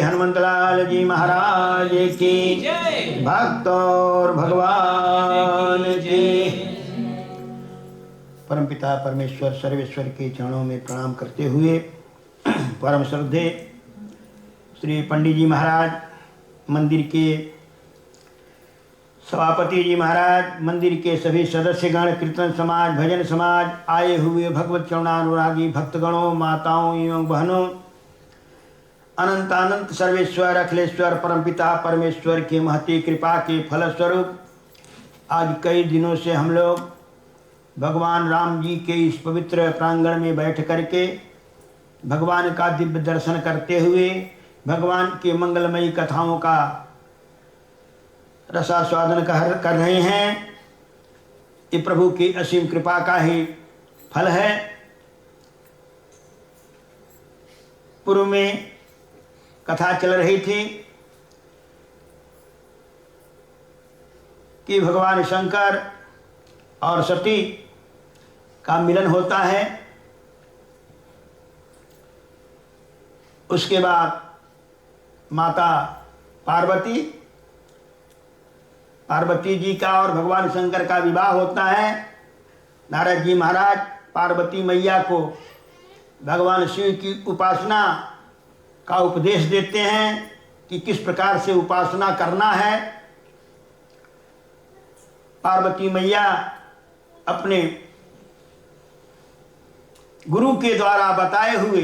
हनुमंतलाल जी महाराज की भक्त और भगवान की। परमपिता परमेश्वर सर्वेश्वर के चरणों में प्रणाम करते हुए परम श्रद्धे श्री पंडित जी महाराज मंदिर के सभापति जी महाराज, मंदिर के सभी सदस्यगण, कीर्तन समाज, भजन समाज, आए हुए भगवत चरणानुरागी भक्तगणों, माताओं एवं बहनों, अनंत अनंत सर्वेश्वर अखिलेश्वर परमपिता परमेश्वर के महती कृपा के फलस्वरूप आज कई दिनों से हम लोग भगवान राम जी के इस पवित्र प्रांगण में बैठ करके भगवान का दिव्य दर्शन करते हुए भगवान के मंगलमयी कथाओं का रसास्वादन कर रहे हैं। ये प्रभु की असीम कृपा का ही फल है। पूर्व में कथा चल रही थी कि भगवान शंकर और सती का मिलन होता है। उसके बाद माता पार्वती जी का और भगवान शंकर का विवाह होता है। नारद जी महाराज पार्वती मैया को भगवान शिव की उपासना का उपदेश देते हैं कि किस प्रकार से उपासना करना है। पार्वती मैया अपने गुरु के द्वारा बताए हुए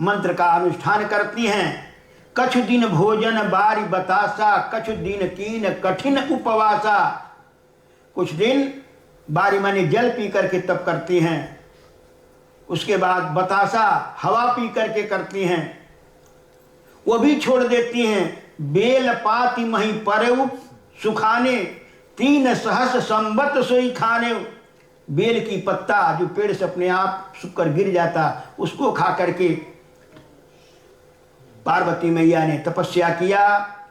मंत्र का अनुष्ठान करती हैं। कछु दिन भोजन बारी बतासा, कछु दिन कीन कठिन उपवासा। कुछ दिन बारी माने जल पी करके तप करती हैं। उसके बाद बतासा हवा पी करके करती हैं। वो भी छोड़ देती हैं। बेल पाती मही परेउ सुखाने, 3 सहस्र संवत सोई खाने। बेल की पत्ता जो पेड़ से अपने आप सूख कर गिर जाता, उसको खा करके पार्वती मैया ने तपस्या किया।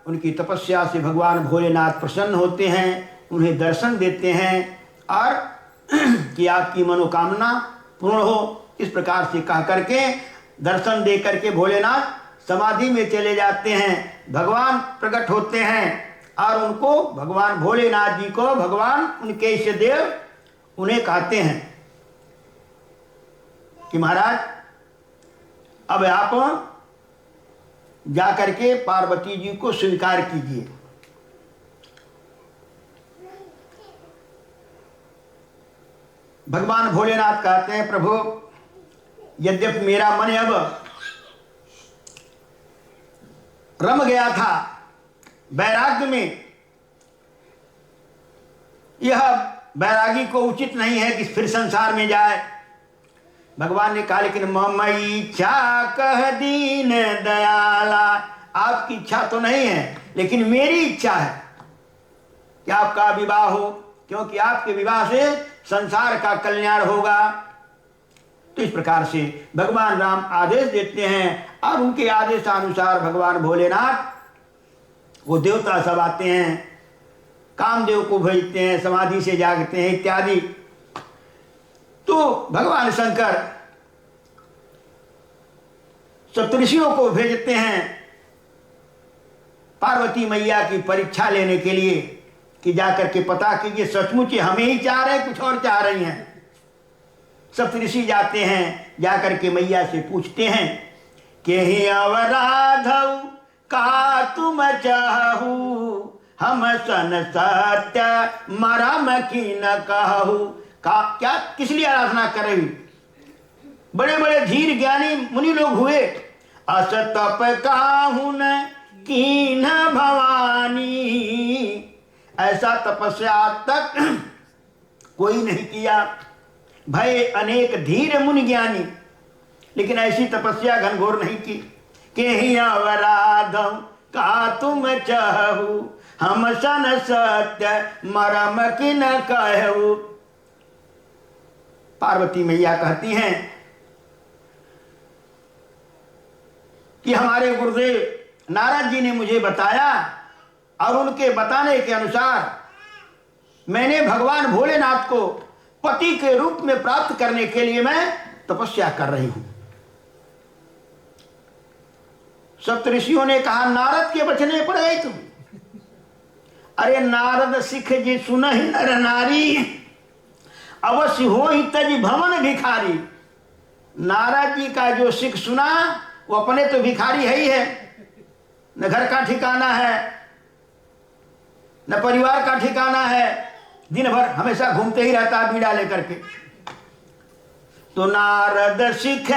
उनकी तपस्या से भगवान भोलेनाथ प्रसन्न होते हैं, उन्हें दर्शन देते हैं और कि आपकी मनोकामना पूर्ण हो। इस प्रकार से कह करके दर्शन दे करके भोलेनाथ समाधि में चले जाते हैं। भगवान प्रकट होते हैं और उनको भगवान भोलेनाथ जी को भगवान उनके इष्ट देव उन्हें कहते हैं कि महाराज अब आप जाकर के पार्वती जी को स्वीकार कीजिए। भगवान भोलेनाथ कहते हैं प्रभु यद्यपि मेरा मन अब रम गया था वैराग्य में, यह वैरागी को उचित नहीं है कि फिर संसार में जाए। भगवान ने कहा लेकिन ममई इच्छा कह दीन दयाला, आपकी इच्छा तो नहीं है लेकिन मेरी इच्छा है कि आपका विवाह हो, क्योंकि आपके विवाह से संसार का कल्याण होगा। तो इस प्रकार से भगवान राम आदेश देते हैं और उनके आदेशानुसार भगवान भोलेनाथ वो देवता सब आते हैं, कामदेव को भेजते हैं, समाधि से जागते हैं इत्यादि। तो भगवान शंकर सप्तऋषियों को भेजते हैं पार्वती मैया की परीक्षा लेने के लिए कि जाकर के पता कीजिए सचमुच हमें ही चाह रहे हैं कुछ और चाह रही हैं। सप्तऋषि जाते हैं, जाकर के मैया से पूछते हैं कि ही अवराधौ का तुम चाहू, हम सन सत्य मरम की न कहू। का क्या किस लिए आराधना कर रही? बड़े बड़े धीर ज्ञानी मुनि लोग हुए। अस तप काहुन कीन भवानी, ऐसा तपस्या तक कोई नहीं किया। भय अनेक धीर मुनि ज्ञानी, लेकिन ऐसी तपस्या घनघोर नहीं की। के ही अवराधौ का तुम चाहू, हम सन सत्य मरम की न कहू। पार्वती मैया कहती हैं कि हमारे गुरुदेव नारद जी ने मुझे बताया और उनके बताने के अनुसार मैंने भगवान भोलेनाथ को पति के रूप में प्राप्त करने के लिए मैं तपस्या कर रही हूं। सप्तऋषियों ने कहा नारद के बचने पड़ गए तुम। अरे नारद सिख जी सुनहि नर नारी, अवश्य हो ही तज भवन भिखारी। नारद जी का जो सिख सुना वो अपने तो भिखारी है ही है, न घर का ठिकाना है न परिवार का ठिकाना है, दिन भर हमेशा घूमते ही रहता है बीड़ा लेकर के। तो नारद सिख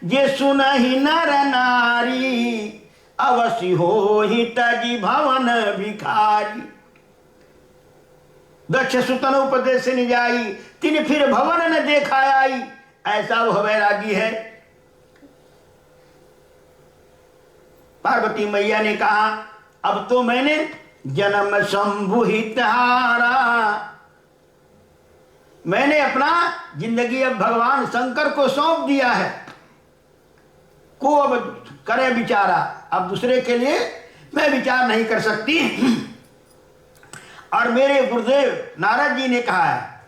जे सुनहि नर नारी, अवश्य हो ही तजी भवन भिखारी। दक्ष सुतन उपदेश नि जाई, तिन फिर भवन न देखा आई। ऐसा वह वैरागी है। पार्वती मैया ने कहा अब तो मैंने जन्म संभुहित हारा, मैंने अपना जिंदगी अब भगवान शंकर को सौंप दिया है। को अब करे विचारा, अब दूसरे के लिए मैं विचार नहीं कर सकती। और मेरे गुरुदेव नारद जी ने कहा है,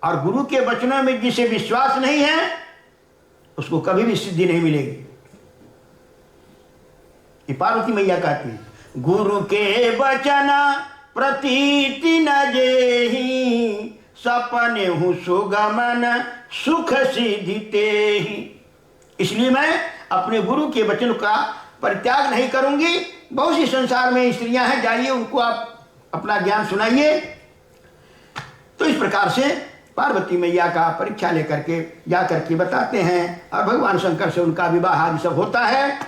और गुरु के वचनों में जिसे विश्वास नहीं है उसको कभी भी सिद्धि नहीं मिलेगी। ये पार्वती मैया कहती है, गुरु के वचन प्रतीति न जेहि, सपने हूँ सुगमन सुख सिद्धि तेहि। इसलिए मैं अपने गुरु के वचन का परित्याग नहीं करूंगी। बहुत सी संसार में स्त्रियां हैं, जाइए उनको आप अपना ज्ञान सुनाइए। तो इस प्रकार से पार्वती मैया का परीक्षा लेकर के जाकर के बताते हैं, और भगवान शंकर से उनका विवाह आदि सब होता है।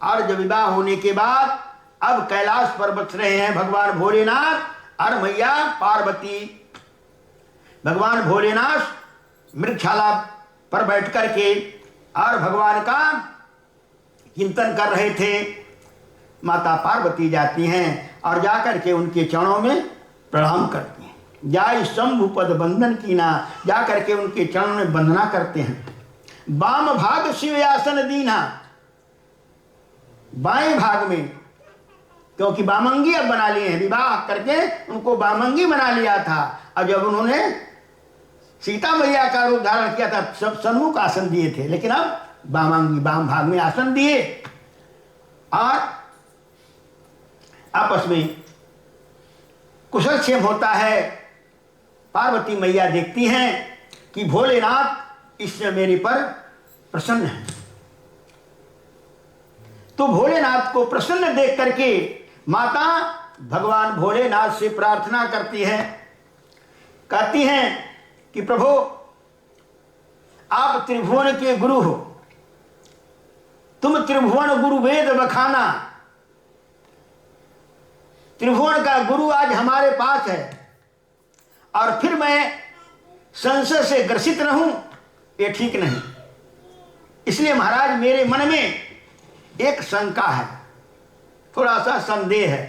और जब विवाह होने के बाद अब कैलाश पर बच रहे हैं भगवान भोलेनाथ और मैया पार्वती। भगवान भोलेनाथ मृगशाला पर बैठ कर के और भगवान का चिंतन कर रहे थे। माता पार्वती जाती हैं और जाकर के उनके चरणों में प्रणाम करती हैं। जाय शंभु पद बंदन कीना, जाकर के उनके चरणों में वंदना करते हैं। वाम भाग शिव आसन दीना, बाएं भाग में, क्योंकि बामंगी अब बना लिए हैं, विवाह करके उनको बामंगी बना लिया था। और जब उन्होंने सीता मैया का रूप धारण किया था सब सन्मुख आसन दिए थे, लेकिन अब बामांगी बाम भाग में आसन दिए और आपस में कुशल क्षेम होता है। पार्वती मैया देखती हैं कि भोलेनाथ इससे मेरे पर प्रसन्न है। तो भोलेनाथ को प्रसन्न देख करके माता भगवान भोलेनाथ से प्रार्थना करती है, कहती हैं कि प्रभु आप त्रिभुवन के गुरु हो, तुम त्रिभुवन गुरु वेद बखाना। त्रिभुवन का गुरु आज हमारे पास है और फिर मैं संशय से ग्रसित रहूं, ये ठीक नहीं। इसलिए महाराज मेरे मन में एक शंका है, थोड़ा सा संदेह है,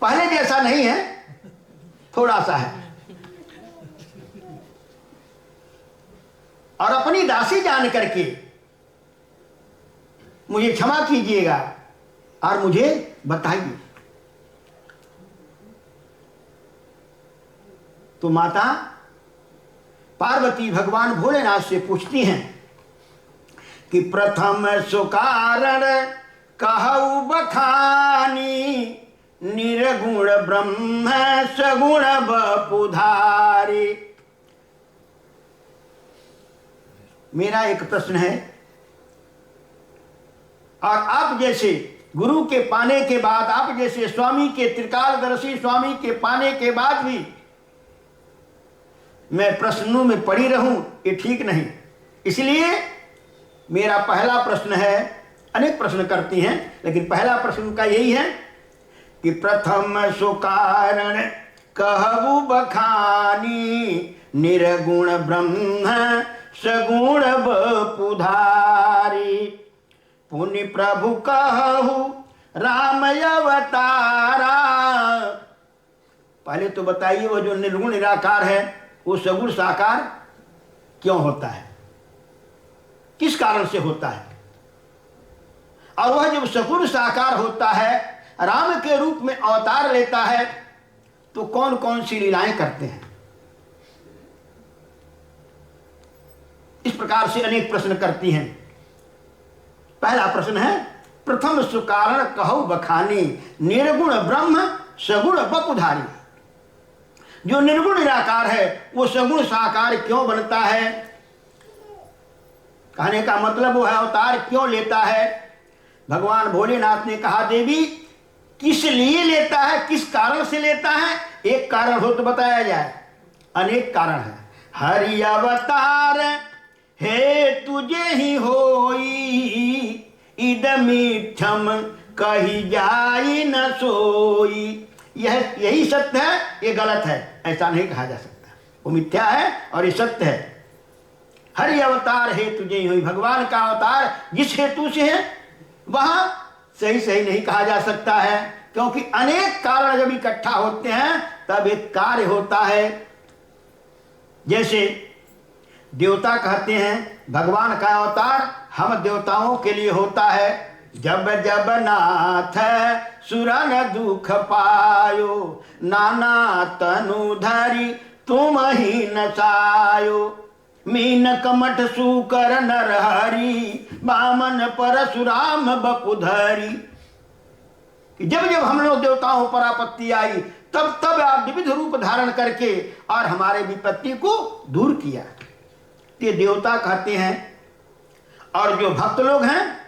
पहले जैसा नहीं है, थोड़ा सा है। और अपनी दासी जान करके मुझे क्षमा कीजिएगा और मुझे बताइए। तो माता पार्वती भगवान भोलेनाथ से पूछती हैं कि प्रथम सुकारण कहु बखानी, निर्गुण ब्रह्म सगुण बपुधारी। मेरा एक प्रश्न है, और आप जैसे गुरु के पाने के बाद, आप जैसे स्वामी के त्रिकालदर्शी स्वामी के पाने के बाद भी मैं प्रश्नों में पड़ी रहूं, ये ठीक नहीं। इसलिए मेरा पहला प्रश्न है, अनेक प्रश्न करती हैं लेकिन पहला प्रश्न का यही है कि प्रथम सुकारण कहु बखानी, निर्गुण ब्रह्म सगुण बपुधारी। पुनि प्रभु कहु राम अवतारा। पहले तो बताइए वो जो निर्गुण निराकार है वो सगुण साकार क्यों होता है, किस कारण से होता है? और वह जब सगुण साकार होता है, राम के रूप में अवतार लेता है, तो कौन कौन सी लीलाएं करते हैं? इस प्रकार से अनेक प्रश्न करती हैं। पहला प्रश्न है प्रथम सुकारण कहु बखानी, निर्गुण ब्रह्म सगुण बपुधारी। जो निर्गुण निराकार है वो सगुण साकार क्यों बनता है? कहने का मतलब वो है अवतार क्यों लेता है? भगवान भोलेनाथ ने कहा देवी किस लिए लेता है, किस कारण से लेता है? एक कारण हो तो बताया जाए, अनेक कारण है। हरि अवतार हे तुझे ही होई, इदमिथ्यम कही जाई न सोई। यही सत्य है, ये गलत है, ऐसा नहीं कहा जा सकता। वो मिथ्या है और ये सत्य है। हरि अवतार हे तुझे ही हुई, भगवान का अवतार जिस हेतु से है वहां सही सही नहीं कहा जा सकता है, क्योंकि अनेक कारण जब इकट्ठा होते हैं तब एक कार्य होता है। जैसे देवता कहते हैं भगवान का अवतार हम देवताओं के लिए होता है। जब जब नाथ सुरन दुख पायो, नाना तनु धरी तुम ही नसायो। मीन कमठ सूकर नर हरि, बामन परशुराम बपुधरी। जब जब हम लोग देवताओं पर आपत्ति आई तब तब आप विविध रूप धारण करके और हमारे विपत्ति को दूर किया। ये देवता कहते हैं। और जो भक्त लोग हैं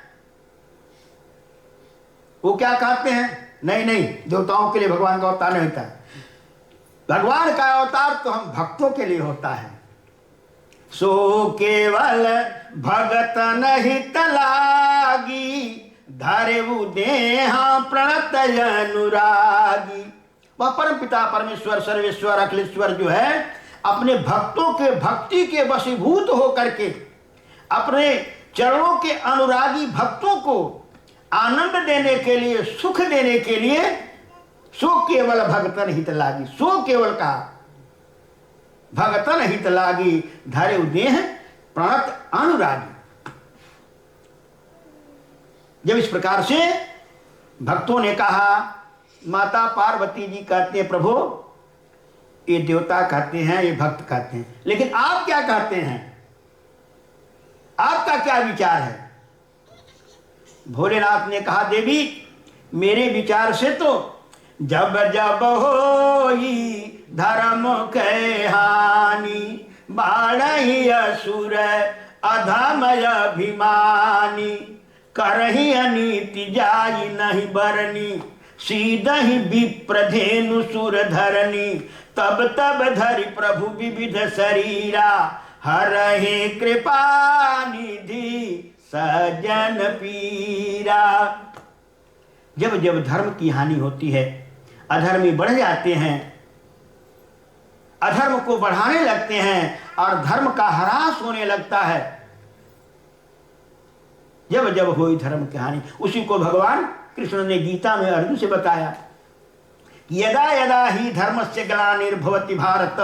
वो क्या कहते हैं? नहीं नहीं, देवताओं के लिए भगवान का अवतार नहीं होता। भगवान का अवतार तो हम भक्तों के लिए होता है। सो केवल भगत नहीं तलागी, धरेऊ देहा प्रणत अनुरागी। वह परम पिता परमेश्वर सर्वेश्वर अखिलेश्वर जो है अपने भक्तों के भक्ति के वशीभूत होकर के अपने चरणों के अनुरागी भक्तों को आनंद देने के लिए, सुख देने के लिए सो केवल भगतन हित लागी। सो केवल का भगतन हित लागी, धरे देह प्रणत अनुरागी। जब इस प्रकार से भक्तों ने कहा, माता पार्वती जी कहते हैं प्रभु ये देवता कहते हैं, ये भक्त कहते हैं, लेकिन आप क्या कहते हैं? आपका क्या विचार है? भोलेनाथ ने कहा देवी मेरे विचार से तो जब जब होई धर्म के हानि, बाढ़ी असुर अधमय अभिमानी। करही अनीति जाई नहीं बरनी, सीधहि विप्रधेनु सुर धरनी। तब तब धरि प्रभु विविध शरीरा, हरहि कृपा निधि सजन पीरा। जब जब धर्म की हानि होती है, अधर्मी बढ़ जाते हैं, अधर्म को बढ़ाने लगते हैं और धर्म का ह्रास होने लगता है। जब जब हुई धर्म की हानि, उसी को भगवान कृष्ण ने गीता में अर्जुन से बताया। यदा यदा ही धर्मस्य ग्लानिर्भवति भारत,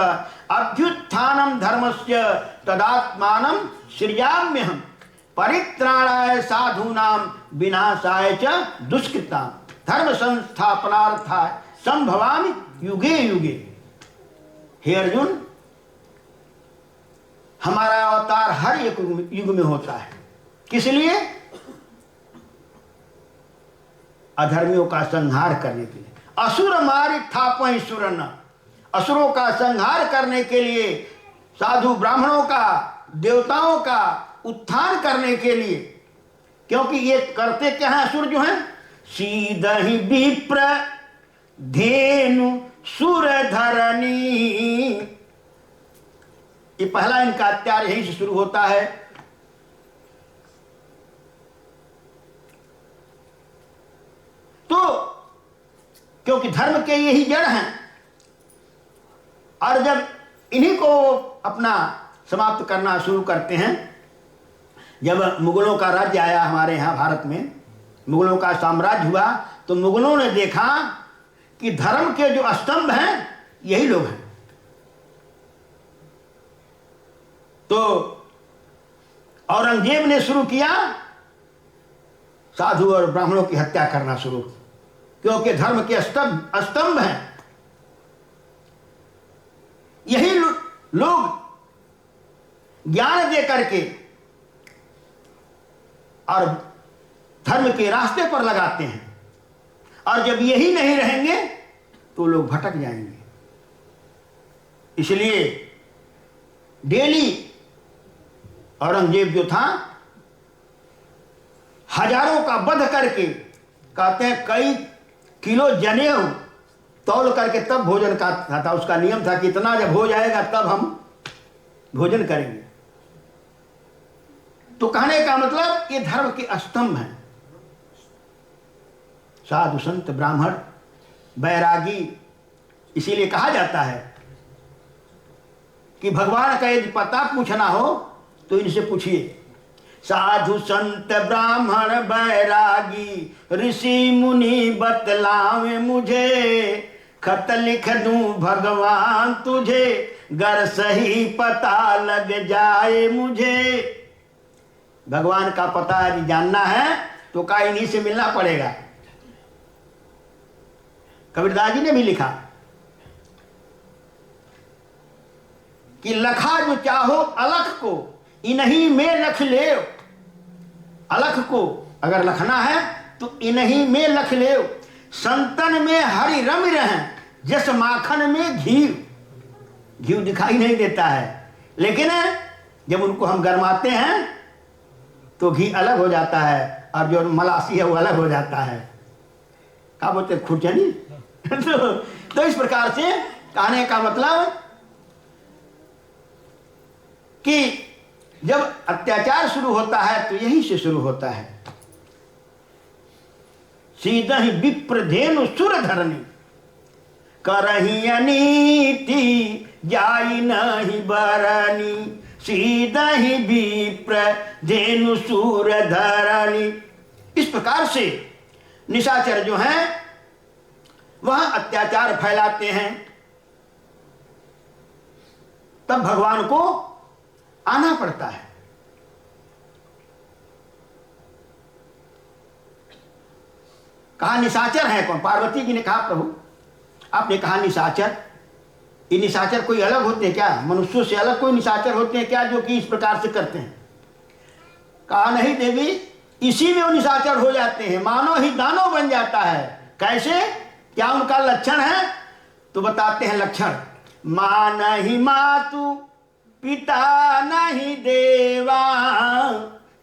अभ्युत्थानम धर्मस्य तदात्मानं सृजाम्यहम्। परित्राणाय साधूनां विनाशाय च दुष्कृतां, धर्म संस्थापनार्थाय संभवामि युगे युगे। हे अर्जुन, हमारा अवतार हर एक युग में होता है। किस लिए? अधर्मियों का संहार करने के लिए। असुर मारि थापहि सुरन, असुरों का संहार करने के लिए, साधु ब्राह्मणों का, देवताओं का उत्थान करने के लिए। क्योंकि ये करते क्या है असुर जो हैं? सीधहि विप्र धेनु सुर धरनी। ये पहला इनका अत्याचार यहीं से शुरू होता है। तो क्योंकि धर्म के यही जड़ हैं, और जब इन्हीं को अपना समाप्त करना शुरू करते हैं। जब मुगलों का राज्य आया हमारे यहाँ भारत में, मुगलों का साम्राज्य हुआ, तो मुगलों ने देखा कि धर्म के जो स्तंभ हैं यही लोग हैं। तो औरंगजेब ने शुरू किया साधु और ब्राह्मणों की हत्या करना शुरू, क्योंकि धर्म के स्तंभ हैं यही लोग। ज्ञान दे करके और धर्म के रास्ते पर लगाते हैं, और जब यही नहीं रहेंगे तो लोग भटक जाएंगे। इसलिए डेली औरंगजेब जो था हजारों का वध करके, कहते हैं कई किलो जनेऊ तौल करके तब भोजन खाता था। उसका नियम था कि इतना जब हो जाएगा तब हम भोजन करेंगे। तो कहने का मतलब ये धर्म के स्तंभ हैं। साधु संत ब्राह्मण बैरागी, इसीलिए कहा जाता है कि भगवान का यदि पता पूछना हो तो इनसे पूछिए। साधु संत ब्राह्मण बैरागी ऋषि मुनि बतलावे मुझे, खत लिख दूं भगवान तुझे, गर सही पता लग जाए मुझे। भगवान का पता यदि जानना है तो का इन्हीं से मिलना पड़ेगा। कबीरदास जी ने भी लिखा कि लखा जो चाहो अलख को, इन्हीं में लख ले। अलख को अगर लखना है तो इन्हीं में लख ले। संतन में हरि रम रहे, जस माखन में घी। घी दिखाई नहीं देता है, लेकिन जब उनको हम गरमाते हैं तो घी अलग हो जाता है, और जो मलासी है वो अलग हो जाता है। क्या बोलते खुरचनी। तो इस प्रकार से कहने का मतलब कि जब अत्याचार शुरू होता है तो यहीं से शुरू होता है। सीधा ही विप्र धेनु सुर धरनी, करही अनीति जाई नहीं बरनी। सीधा ही विप्र धेनु सुर धरनी। इस प्रकार से निशाचर जो हैं वह अत्याचार फैलाते हैं। तब भगवान को आना पड़ता है। कहा निशाचर है कौन? पार्वती जी ने कहा प्रभु आपने कहा निशाचर, ये निशाचर कोई अलग होते हैं क्या? मनुष्यों से अलग कोई निशाचर होते हैं क्या जो कि इस प्रकार से करते हैं? कहा नहीं देवी, इसी में वो निशाचर हो जाते हैं, मानो ही दानव बन जाता है। कैसे, क्या उनका लक्षण है? तो बताते हैं लक्षण। मां नहीं मातु पिता नहीं देवा,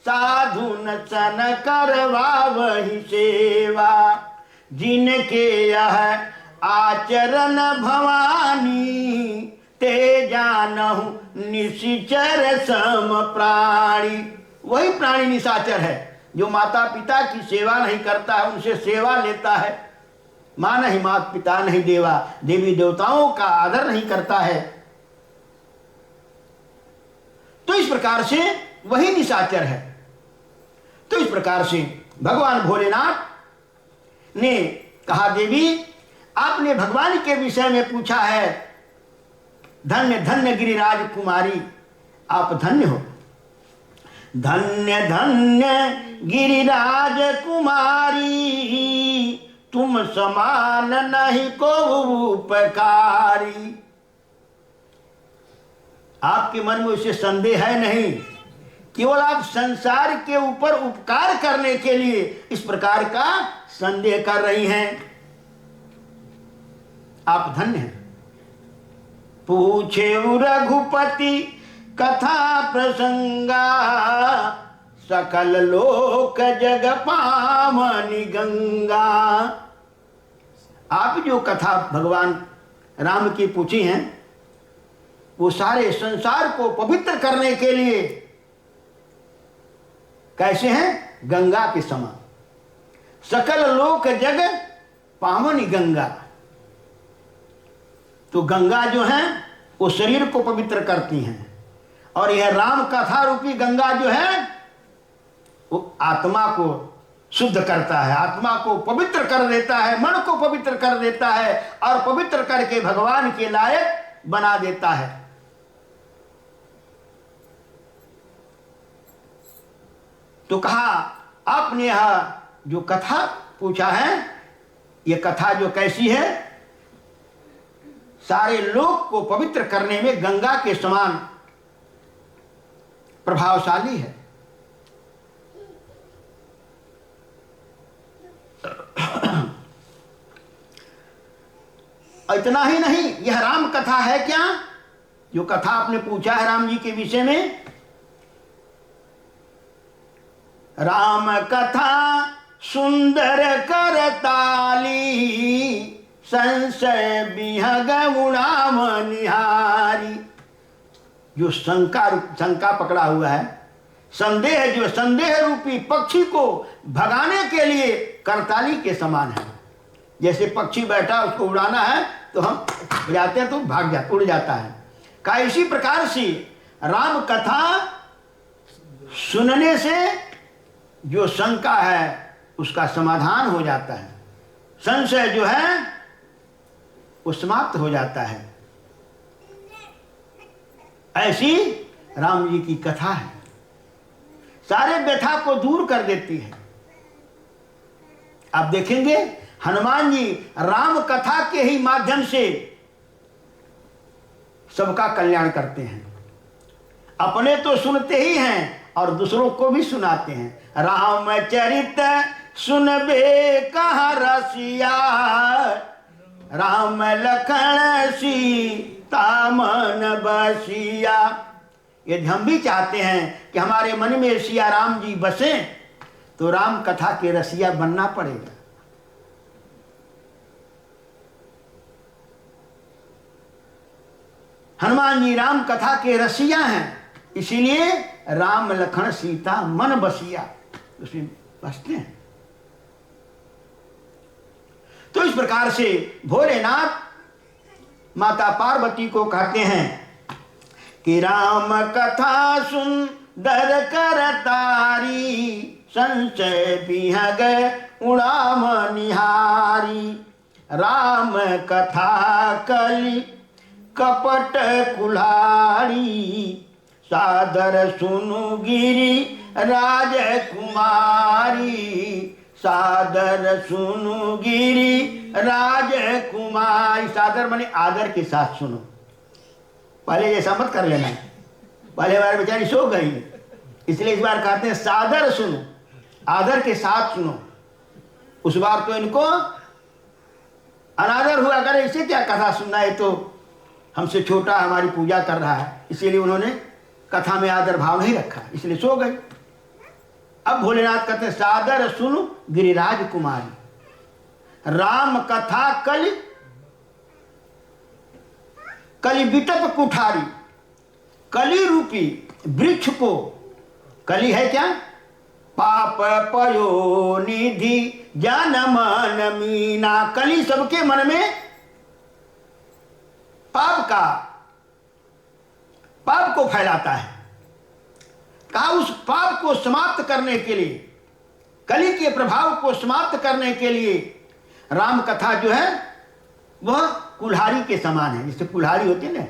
साधु न सन करवा वही सेवा। जिनके यह आचरण भवानी, ते जानहु निशिचर सम प्राणी। वही प्राणी निशाचर है जो माता पिता की सेवा नहीं करता है, उनसे सेवा लेता है। मां नहीं मात पिता नहीं देवा, देवी देवताओं का आदर नहीं करता है। तो इस प्रकार से वही निशाचर है। तो इस प्रकार से भगवान भोलेनाथ ने कहा देवी आपने भगवान के विषय में पूछा है, धन्य धन्य गिरिराज कुमारी, आप धन्य हो। धन्य धन्य गिरिराज कुमारी, तुम समान नहीं को उपकारी। आपके मन में उसे संदेह है नहीं, केवल आप संसार के ऊपर उपकार करने के लिए इस प्रकार का संदेह कर रही हैं। आप धन्य हैं। पूछे रघुपति कथा प्रसंगा, सकल लोक जग पावनी गंगा। आप जो कथा भगवान राम की पूछी हैं वो सारे संसार को पवित्र करने के लिए कैसे हैं? गंगा के समान। सकल लोक जग पावनी गंगा। तो गंगा जो है वो शरीर को पवित्र करती हैं, और यह राम कथा रूपी गंगा जो है वो आत्मा को शुद्ध करता है, आत्मा को पवित्र कर देता है, मन को पवित्र कर देता है, और पवित्र करके भगवान के लायक बना देता है। तो कहा आपने यह जो कथा पूछा है, ये कथा जो कैसी है, सारे लोक को पवित्र करने में गंगा के समान प्रभावशाली है। इतना ही नहीं, यह राम कथा है क्या? जो कथा आपने पूछा है राम जी के विषय में, राम कथा सुंदर करताली, संशय विहग उड़ाम निहारी। जो शंका पकड़ा हुआ है, संदेह, जो संदेह रूपी पक्षी को भगाने के लिए करताली के समान है। जैसे पक्षी बैठा, उसको उड़ाना है तो हम बजाते हैं तो भाग जाता, उड़ जाता है। का इसी प्रकार से राम कथा सुनने से जो शंका है उसका समाधान हो जाता है, संशय जो है वो समाप्त हो जाता है। ऐसी राम जी की कथा है, सारे व्यथा को दूर कर देती है। आप देखेंगे हनुमान जी राम कथा के ही माध्यम से सबका कल्याण करते हैं। अपने तो सुनते ही हैं और दूसरों को भी सुनाते हैं। रामचरित सुनबे कहाँ रसिया, राम लखन सीता मन बसिया। यदि हम भी चाहते हैं कि हमारे मन में सिया राम जी बसे, तो राम कथा के रसिया बनना पड़ेगा। हनुमान जी राम कथा के रसिया हैं, इसीलिए राम लखन सीता मन बसिया, उसमें बसते हैं। तो इस प्रकार से भोलेनाथ माता पार्वती को कहते हैं कि राम कथा सुंदर करतारी, संशय विहग उड़ाम निहारी। राम कथा कलि कपट कुल्हाड़ी, सादर सुनु गिरी राजकुमारी, सादर सुनु गिरी राजकुमारी। सादर माने आदर के साथ सुनो। पहले ऐसा मत कर लेना, पहले बार बेचारी सो गई, इसलिए इस बार कहते हैं सादर सुनो, आदर के साथ सुनो। उस बार तो इनको अनादर हुआ, करे इसे क्या कथा सुनना है, तो हमसे छोटा हमारी पूजा कर रहा है, इसीलिए उन्होंने कथा में आदर भाव नहीं रखा, इसलिए सो गए। अब भोलेनाथ कहते हैं सादर सुनो गिरिराज कुमारी। राम कथा कलि कलि विटप कुठारी। कली रूपी वृक्ष को, कली है क्या? पाप पयो निधि जन मन मीना। कली सबके मन में पाप को फैलाता है। कहा उस पाप को समाप्त करने के लिए, कली के प्रभाव को समाप्त करने के लिए राम कथा जो है वह कुल्हाड़ी के समान है। जिससे कुल्हाड़ी होती है ना,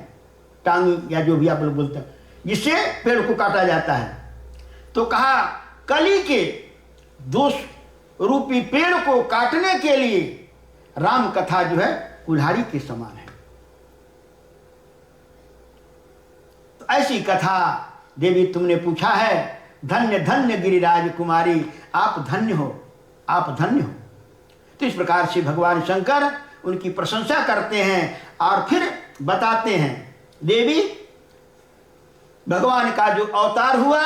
टांगी या जो भी आप लोग बोलते हैं, जिससे पेड़ को काटा जाता है। तो कहा कली के दोष रूपी पेड़ को काटने के लिए राम कथा जो है कुल्हाड़ी के समान है। तो ऐसी कथा देवी तुमने पूछा है। धन्य धन्य गिरिराज कुमारी, आप धन्य हो, आप धन्य हो। तो इस प्रकार से भगवान शंकर उनकी प्रशंसा करते हैं और फिर बताते हैं देवी भगवान का जो अवतार हुआ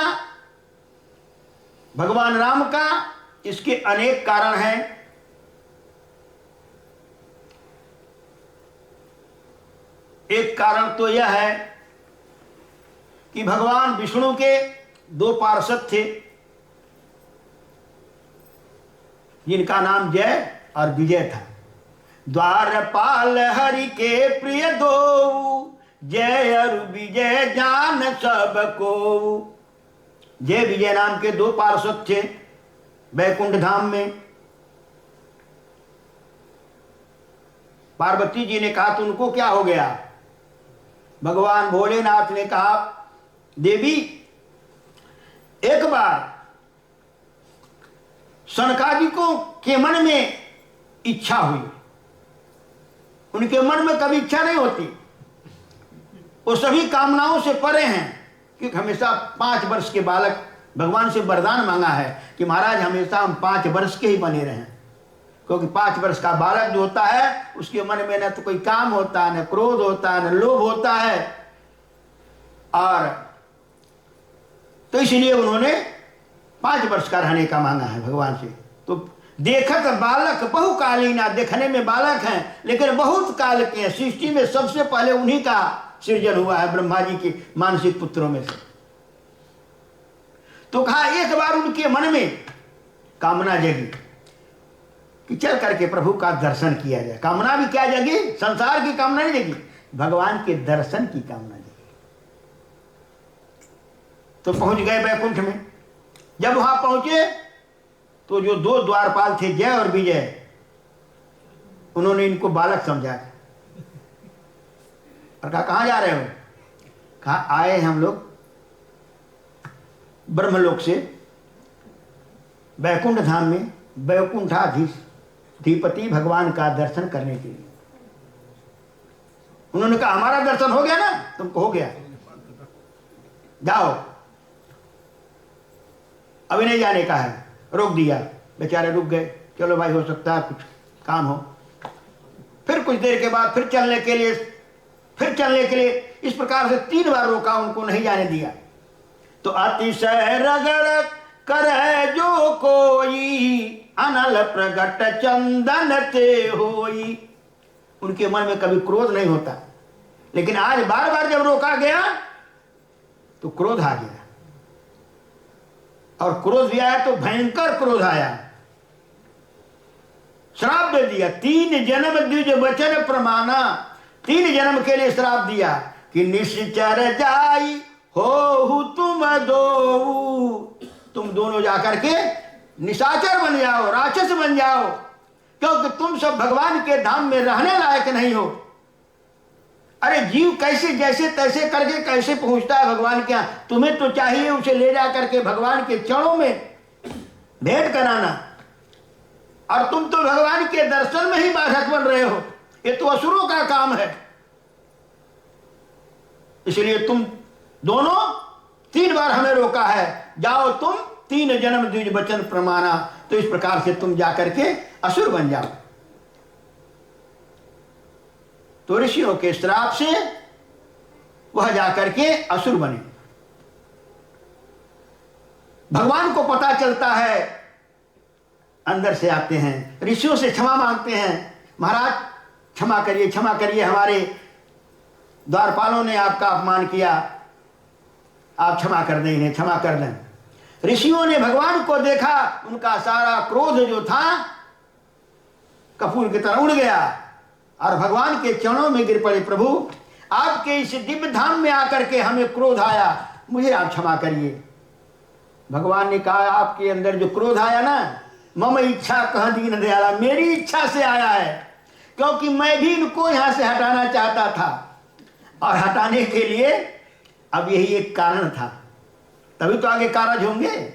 भगवान राम का, इसके अनेक कारण हैं। एक कारण तो यह है कि भगवान विष्णु के दो पार्षद थे, जिनका नाम जय और विजय था। द्वारपाल हरि के प्रिय दो, जय और विजय जान सबको। जय विजय नाम के दो पार्षद थे बैकुंठ धाम में। पार्वती जी ने कहा तो उनको क्या हो गया? भगवान भोलेनाथ ने कहा देवी एक बार सनकादि को के मन में इच्छा हुई। उनके मन में कभी इच्छा नहीं होती, वो सभी कामनाओं से परे हैं, क्योंकि हमेशा 5 वर्ष के बालक भगवान से वरदान मांगा है कि महाराज हमेशा हम 5 वर्ष के ही बने रहें। क्योंकि 5 वर्ष का बालक जो होता है उसके मन में न तो कोई काम होता है, न क्रोध होता है, न लोभ होता है। और तो इसलिए उन्होंने 5 वर्ष का रहने का मांगा है भगवान से। तो देखत बालक बहुकालीना, देखने में बालक हैं लेकिन बहुत काल के हैं। सृष्टि में सबसे पहले उन्हीं का सृजन हुआ है ब्रह्मा जी के मानसिक पुत्रों में से। तो कहा एक बार उनके मन में कामना जगी कि चल करके प्रभु का दर्शन किया जाए। कामना भी क्या जगी? संसार की कामना नहीं जगी, भगवान के दर्शन की कामना जगी। तो पहुंच गए वैकुंठ में। जब वहां पहुंचे तो जो 2 द्वारपाल थे, जय और विजय, उन्होंने इनको बालक समझा और कहा कहां जा रहे हो? कहा आए हम लोग ब्रह्मलोक से वैकुंठ धाम में वैकुंठाधिपति भगवान का दर्शन करने के लिए। उन्होंने कहा हमारा दर्शन हो गया ना? तुमको हो गया, जाओ। अभी नहीं जाने का है, रोक दिया। बेचारे रुक गए, चलो भाई हो सकता है कुछ काम हो। फिर कुछ देर के बाद फिर चलने के लिए इस प्रकार से 3 बार रोका, उनको नहीं जाने दिया। तो अतिशय रगड़ कर जो कोई अनल प्रगट चंदन ते होई। उनके मन में कभी क्रोध नहीं होता, लेकिन आज बार बार जब रोका गया तो क्रोध आ गया। और क्रोध भी आया तो भयंकर क्रोध आया। श्राप दे दिया, 3 जन्म द्विज वचन प्रमाणा। 3 जन्म के लिए श्राप दिया कि निश्चर जाई हो तुम दो, तुम दोनों जाकर के निशाचर बन जाओ, राक्षस बन जाओ, क्योंकि तुम सब भगवान के धाम में रहने लायक नहीं हो। अरे जीव कैसे जैसे तैसे करके कैसे पहुंचता है भगवान के यहाँ? तुम्हें तो चाहिए उसे ले जा करके भगवान के चरणों में भेंट कराना, और तुम तो भगवान के दर्शन में ही बाधक बन रहे हो। ये तो असुरों का काम है। इसलिए तुम दोनों 3 बार हमें रोका है, जाओ तुम 3 जन्म द्विज वचन प्रमाणा। तो इस प्रकार से तुम जाकर के असुर बन जाओ। तो ऋषियों के श्राप से वह जाकर के असुर बने। भगवान को पता चलता है, अंदर से आते हैं, ऋषियों से क्षमा मांगते हैं, महाराज क्षमा करिए, क्षमा करिए, हमारे द्वारपालों ने आपका अपमान किया, आप क्षमा कर दें, इन्हें क्षमा कर दें। ऋषियों ने भगवान को देखा, उनका सारा क्रोध जो था कपूर की तरह उड़ गया और भगवान के चरणों में गिर पड़े। प्रभु आपके इस दिव्य धाम में आकर के हमें क्रोध आया, मुझे आप क्षमा करिए। भगवान ने कहा आपके अंदर जो क्रोध आया ना, मम इच्छा कह दीन दयाला, मेरी इच्छा से आया है, क्योंकि मैं भी इनको यहां से हटाना चाहता था, और हटाने के लिए अब यही एक कारण था, तभी तो आगे कारज होंगे।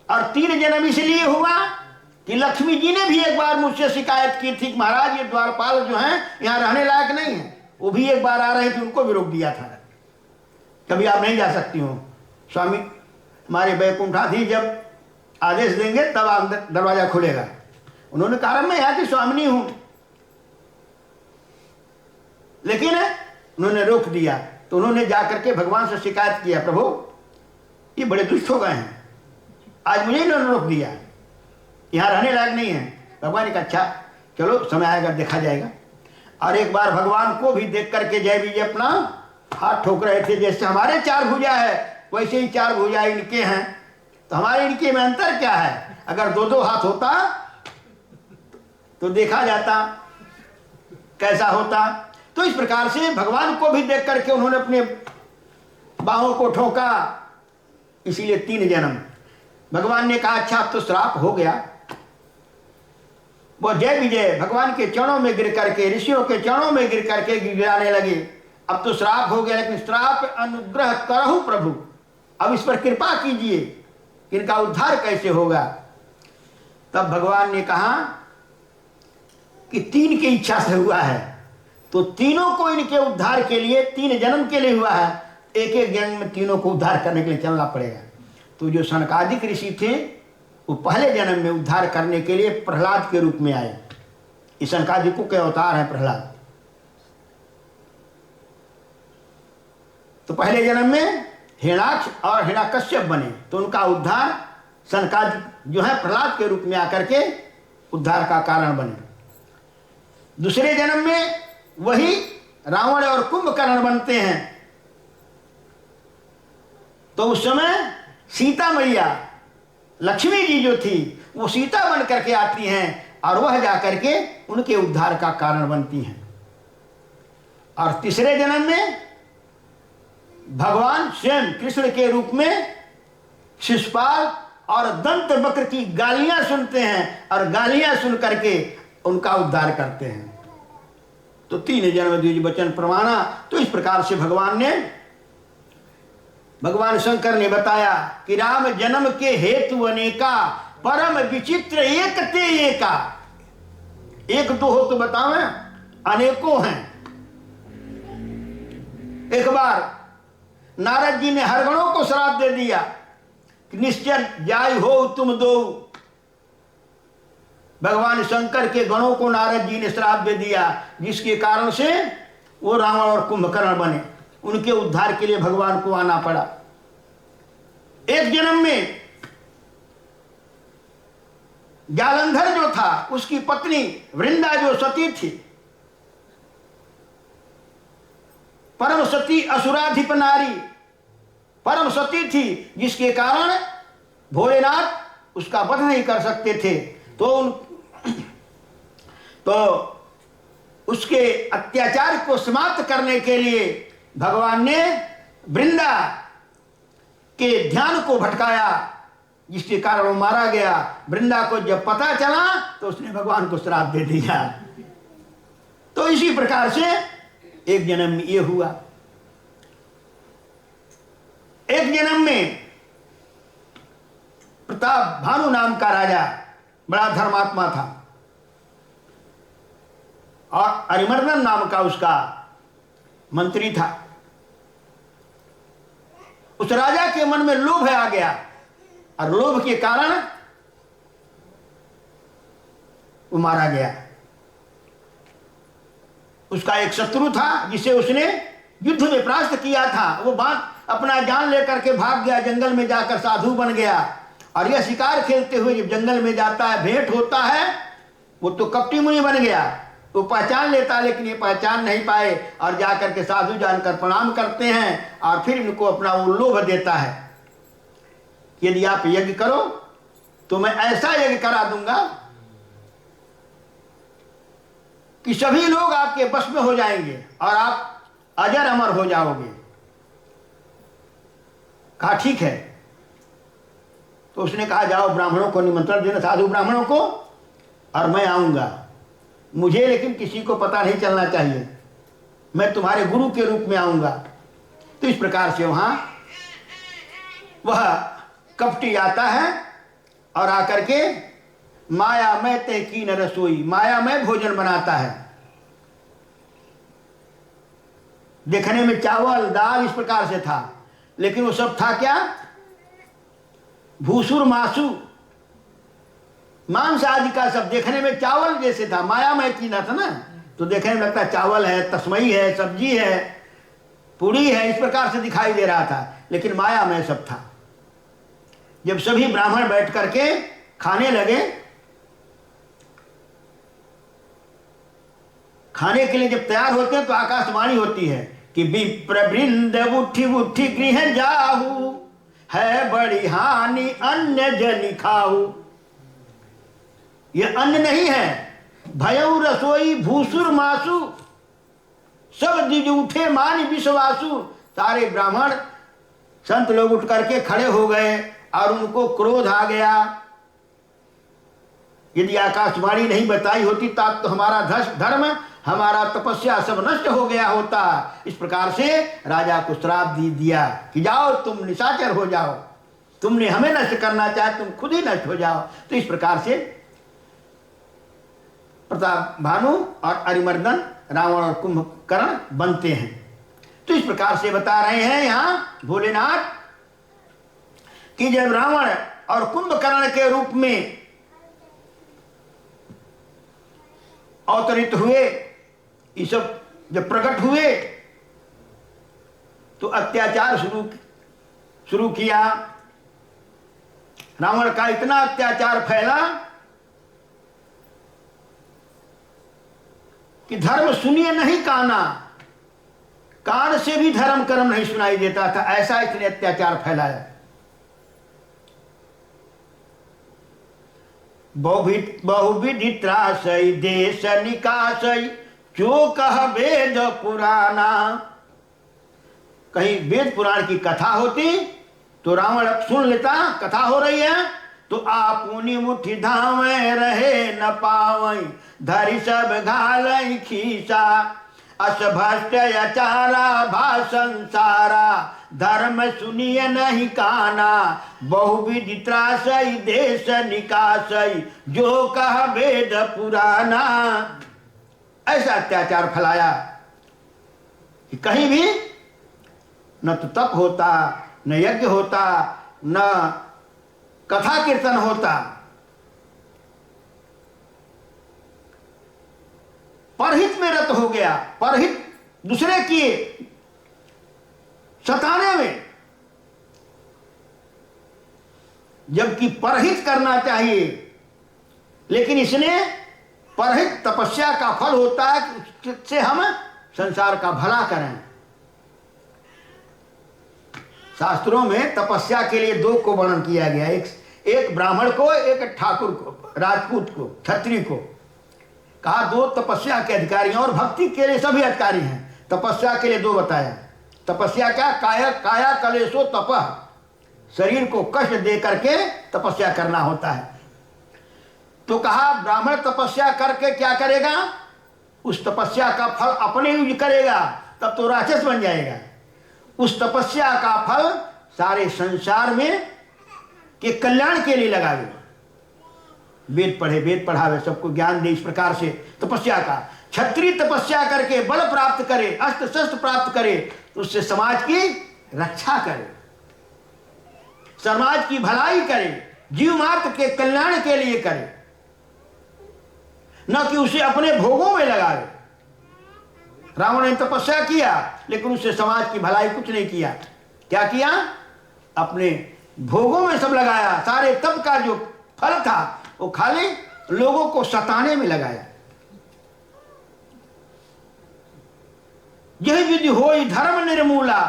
और 3 जन्म इसलिए हुआ कि लक्ष्मी जी ने भी एक बार मुझसे शिकायत की थी कि महाराज ये द्वारपाल जो हैं यहाँ रहने लायक नहीं है। वो भी एक बार आ रहे थे, उनको भी रोक दिया था, कभी आप नहीं जा सकती हो। स्वामी हमारे वैकुंठाधीश जब आदेश देंगे तब आप दरवाजा खुलेगा। उन्होंने कहा मैं यहाँ की स्वामिनी हूं, लेकिन उन्होंने रोक दिया। तो उन्होंने जाकर के भगवान से शिकायत किया, प्रभु ये बड़े दुष्ट हो गए हैं, आज मुझे इन्होंने रोक दिया, यहाँ रहने लायक नहीं है। भगवान ने कहा अच्छा चलो समय आएगा देखा जाएगा। और एक बार भगवान को भी देख करके जय विजय अपना हाथ ठोक रहे थे, जैसे हमारे 4 भुजा है वैसे ही 4 भुजा इनके हैं, तो हमारे इनके में अंतर क्या है? अगर 2-2 हाथ होता तो देखा जाता कैसा होता। तो इस प्रकार से भगवान को भी देख करके उन्होंने अपने बाहों को ठोका, इसीलिए 3 जन्म। भगवान ने कहा अच्छा अब तो श्राप हो गया। वो जय विजय भगवान के चरणों में गिर करके, ऋषियों के चरणों में गिर करके गिराने लगे, अब तो श्राप हो गया, लेकिन श्राप अनुग्रह करहु प्रभु, अब इस पर कृपा कीजिए, इनका उद्धार कैसे होगा। तब भगवान ने कहा कि 3 की इच्छा से हुआ है, तो तीनों को इनके उद्धार के लिए 3 जन्म के लिए हुआ है, एक एक जन्म में तीनों को उद्धार करने के लिए चलना पड़ेगा। तो जो सनकादिक ऋषि थे वो पहले जन्म में उद्धार करने के लिए प्रहलाद के रूप में आए। इस शनकादिकों के अवतार है प्रहलाद। तो पहले जन्म में हिरण्याक्ष और हिरण्यकश्यप बने, तो उनका उद्धार शनकादिक जो है प्रहलाद के रूप में आकर के उद्धार का कारण बने। दूसरे जन्म में वही रावण और कुंभकर्ण बनते हैं। तो उस समय सीता मैया लक्ष्मी जी जो थी वो सीता बन करके आती हैं और वह जाकर के उनके उद्धार का कारण बनती हैं। और तीसरे जन्म में भगवान स्वयं कृष्ण के रूप में शिशुपाल और दंत वक्र की गालियां सुनते हैं और गालियां सुन करके उनका उद्धार करते हैं। तो 3 जन्म द्विज वचन प्रमाणा। तो इस प्रकार से भगवान शंकर ने बताया कि राम जन्म के हेतु अनेका, परम विचित्र एक ते एका। एक दो हो तो बतावे, अनेकों हैं। एक बार नारद जी ने हरगणों को श्राप दे दिया कि निश्चय जाय हो तुम दो। भगवान शंकर के गणों को नारद जी ने श्राप दे दिया, जिसके कारण से वो रावण और कुंभकर्ण बने। उनके उद्धार के लिए भगवान को आना पड़ा। एक जन्म में जालंधर जो था उसकी पत्नी वृंदा जो सती थी, परम सती असुराधिप नारी परम सती थी, जिसके कारण भोलेनाथ उसका वध नहीं कर सकते थे। तो उसके अत्याचार को समाप्त करने के लिए भगवान ने वृंदा के ध्यान को भटकाया, जिसके कारण वो मारा गया। वृंदा को जब पता चला तो उसने भगवान को श्राप दे दिया। तो इसी प्रकार से एक जन्म में ये हुआ। एक जन्म में प्रताप भानु नाम का राजा बड़ा धर्मात्मा था और अरिमर्दन नाम का उसका मंत्री था। उस राजा के मन में लोभ आ गया और लोभ के कारण वो मारा गया। उसका एक शत्रु था जिसे उसने युद्ध में परास्त किया था। वो बात अपना जान लेकर के भाग गया, जंगल में जाकर साधु बन गया। और यह शिकार खेलते हुए जब जंगल में जाता है, भेंट होता है, वो तो कपटी मुनि बन गया। तो पहचान लेता, लेकिन ये पहचान नहीं पाए और जाकर के साधु जानकर प्रणाम करते हैं और फिर इनको अपना वो लोभ देता है, यदि आप यज्ञ करो तो मैं ऐसा यज्ञ करा दूंगा कि सभी लोग आपके बस में हो जाएंगे और आप अजर अमर हो जाओगे। कहा ठीक है। तो उसने कहा जाओ ब्राह्मणों को निमंत्रण देना, साधु ब्राह्मणों को, और मैं आऊंगा। मुझे लेकिन किसी को पता नहीं चलना चाहिए, मैं तुम्हारे गुरु के रूप में आऊंगा। तो इस प्रकार से वहां वह कपटी आता है और आकर के माया में तय की न रसोई, माया में भोजन बनाता है। देखने में चावल दाल इस प्रकार से था, लेकिन वो सब था क्या? भूसुर मासु, मांस आदि का सब। देखने में चावल जैसे था, माया में की ना था ना, तो देखने में लगता चावल है, तस्मई है, सब्जी है, पूड़ी है, इस प्रकार से दिखाई दे रहा था, लेकिन माया में सब था। जब सभी ब्राह्मण बैठ करके खाने लगे, खाने के लिए जब तैयार होते हैं तो आकाशवाणी होती है कि विप्रवृंद उठी उठी गृह जाहू, है बड़ी हानि अन्य जनि खाऊ। यह अन्न नहीं है, भयउ रसोई भूसुर मासु, सब द्विज उठे मानि विश्वासु। सारे ब्राह्मण संत लोग उठ करके खड़े हो गए और उनको क्रोध आ गया। यदि आकाशवाणी नहीं बताई होती तब तो हमारा धर्म, हमारा तपस्या सब नष्ट हो गया होता। इस प्रकार से राजा को श्राप दिया कि जाओ तुम निशाचर हो जाओ, तुमने हमें नष्ट करना चाहे, तुम खुद ही नष्ट हो जाओ। तो इस प्रकार से प्रताप भानु और अरिमर्दन रावण और कुंभकर्ण बनते हैं। तो इस प्रकार से बता रहे हैं यहां भोलेनाथ कि जब रावण और कुंभकर्ण के रूप में अवतरित हुए, ये सब जब प्रकट हुए तो अत्याचार शुरू किया। रावण का इतना अत्याचार फैला कि धर्म सुनिए नहीं काना, कान से भी धर्म कर्म नहीं सुनाई देता था, ऐसा इसने अत्याचार फैलाया। बहुविधि त्रासई देश निकासई जो कह वेद पुराना। कहीं वेद पुराण की कथा होती तो रावण सुन लेता, कथा हो रही है तो आपुनी मुट्ठी धावे रहे न पावई, धरि सब घालई खीसा, असभ्रष्ट अचारा भाषण सारा, धर्म सुनिए नहीं काना, बहुविधि त्रासई देश निकासई जो कह वेद पुराना। ऐसा अत्याचार फैलाया कि कहीं भी न तो तप होता, न यज्ञ होता, न कथा कीर्तन होता, परहित में रत हो गया, परहित दूसरे की सताने में, जबकि परहित करना चाहिए। लेकिन इसने परहित तपस्या का फल होता है कि उससे हम संसार का भला करें। शास्त्रों में तपस्या के लिए दो को वर्णन किया गया, एक ब्राह्मण को, एक ठाकुर को, राजपूत को, क्षत्रिय को। कहा दो तपस्या के अधिकारी हैं और भक्ति के लिए सभी अधिकारी हैं। तपस्या के लिए दो बताया। तपस्या क्या? काया कलेशो तपः, शरीर को कष्ट दे करके तपस्या करना होता है। तो कहा ब्राह्मण तपस्या करके क्या करेगा? उस तपस्या का फल अपने यूज करेगा, तब तो राक्षस बन जाएगा। उस तपस्या का फल सारे संसार में के कल्याण के लिए लगावे। वेद पढ़े, वेद पढ़ावे, सबको ज्ञान दे। इस प्रकार से तपस्या का, क्षत्रिय तपस्या करके बल प्राप्त करे, अस्त्र शस्त्र प्राप्त करे, तो उससे समाज की रक्षा करे, समाज की भलाई करे, जीव मात्र के कल्याण के लिए करे, न कि उसे अपने भोगों में लगावे। रावण ने तपस्या किया लेकिन उससे समाज की भलाई कुछ नहीं किया। क्या किया? अपने भोगों में सब लगाया। सारे तप का जो फल था वो खाली लोगों को सताने में लगाया। यही विधि होई धर्म निर्मूला,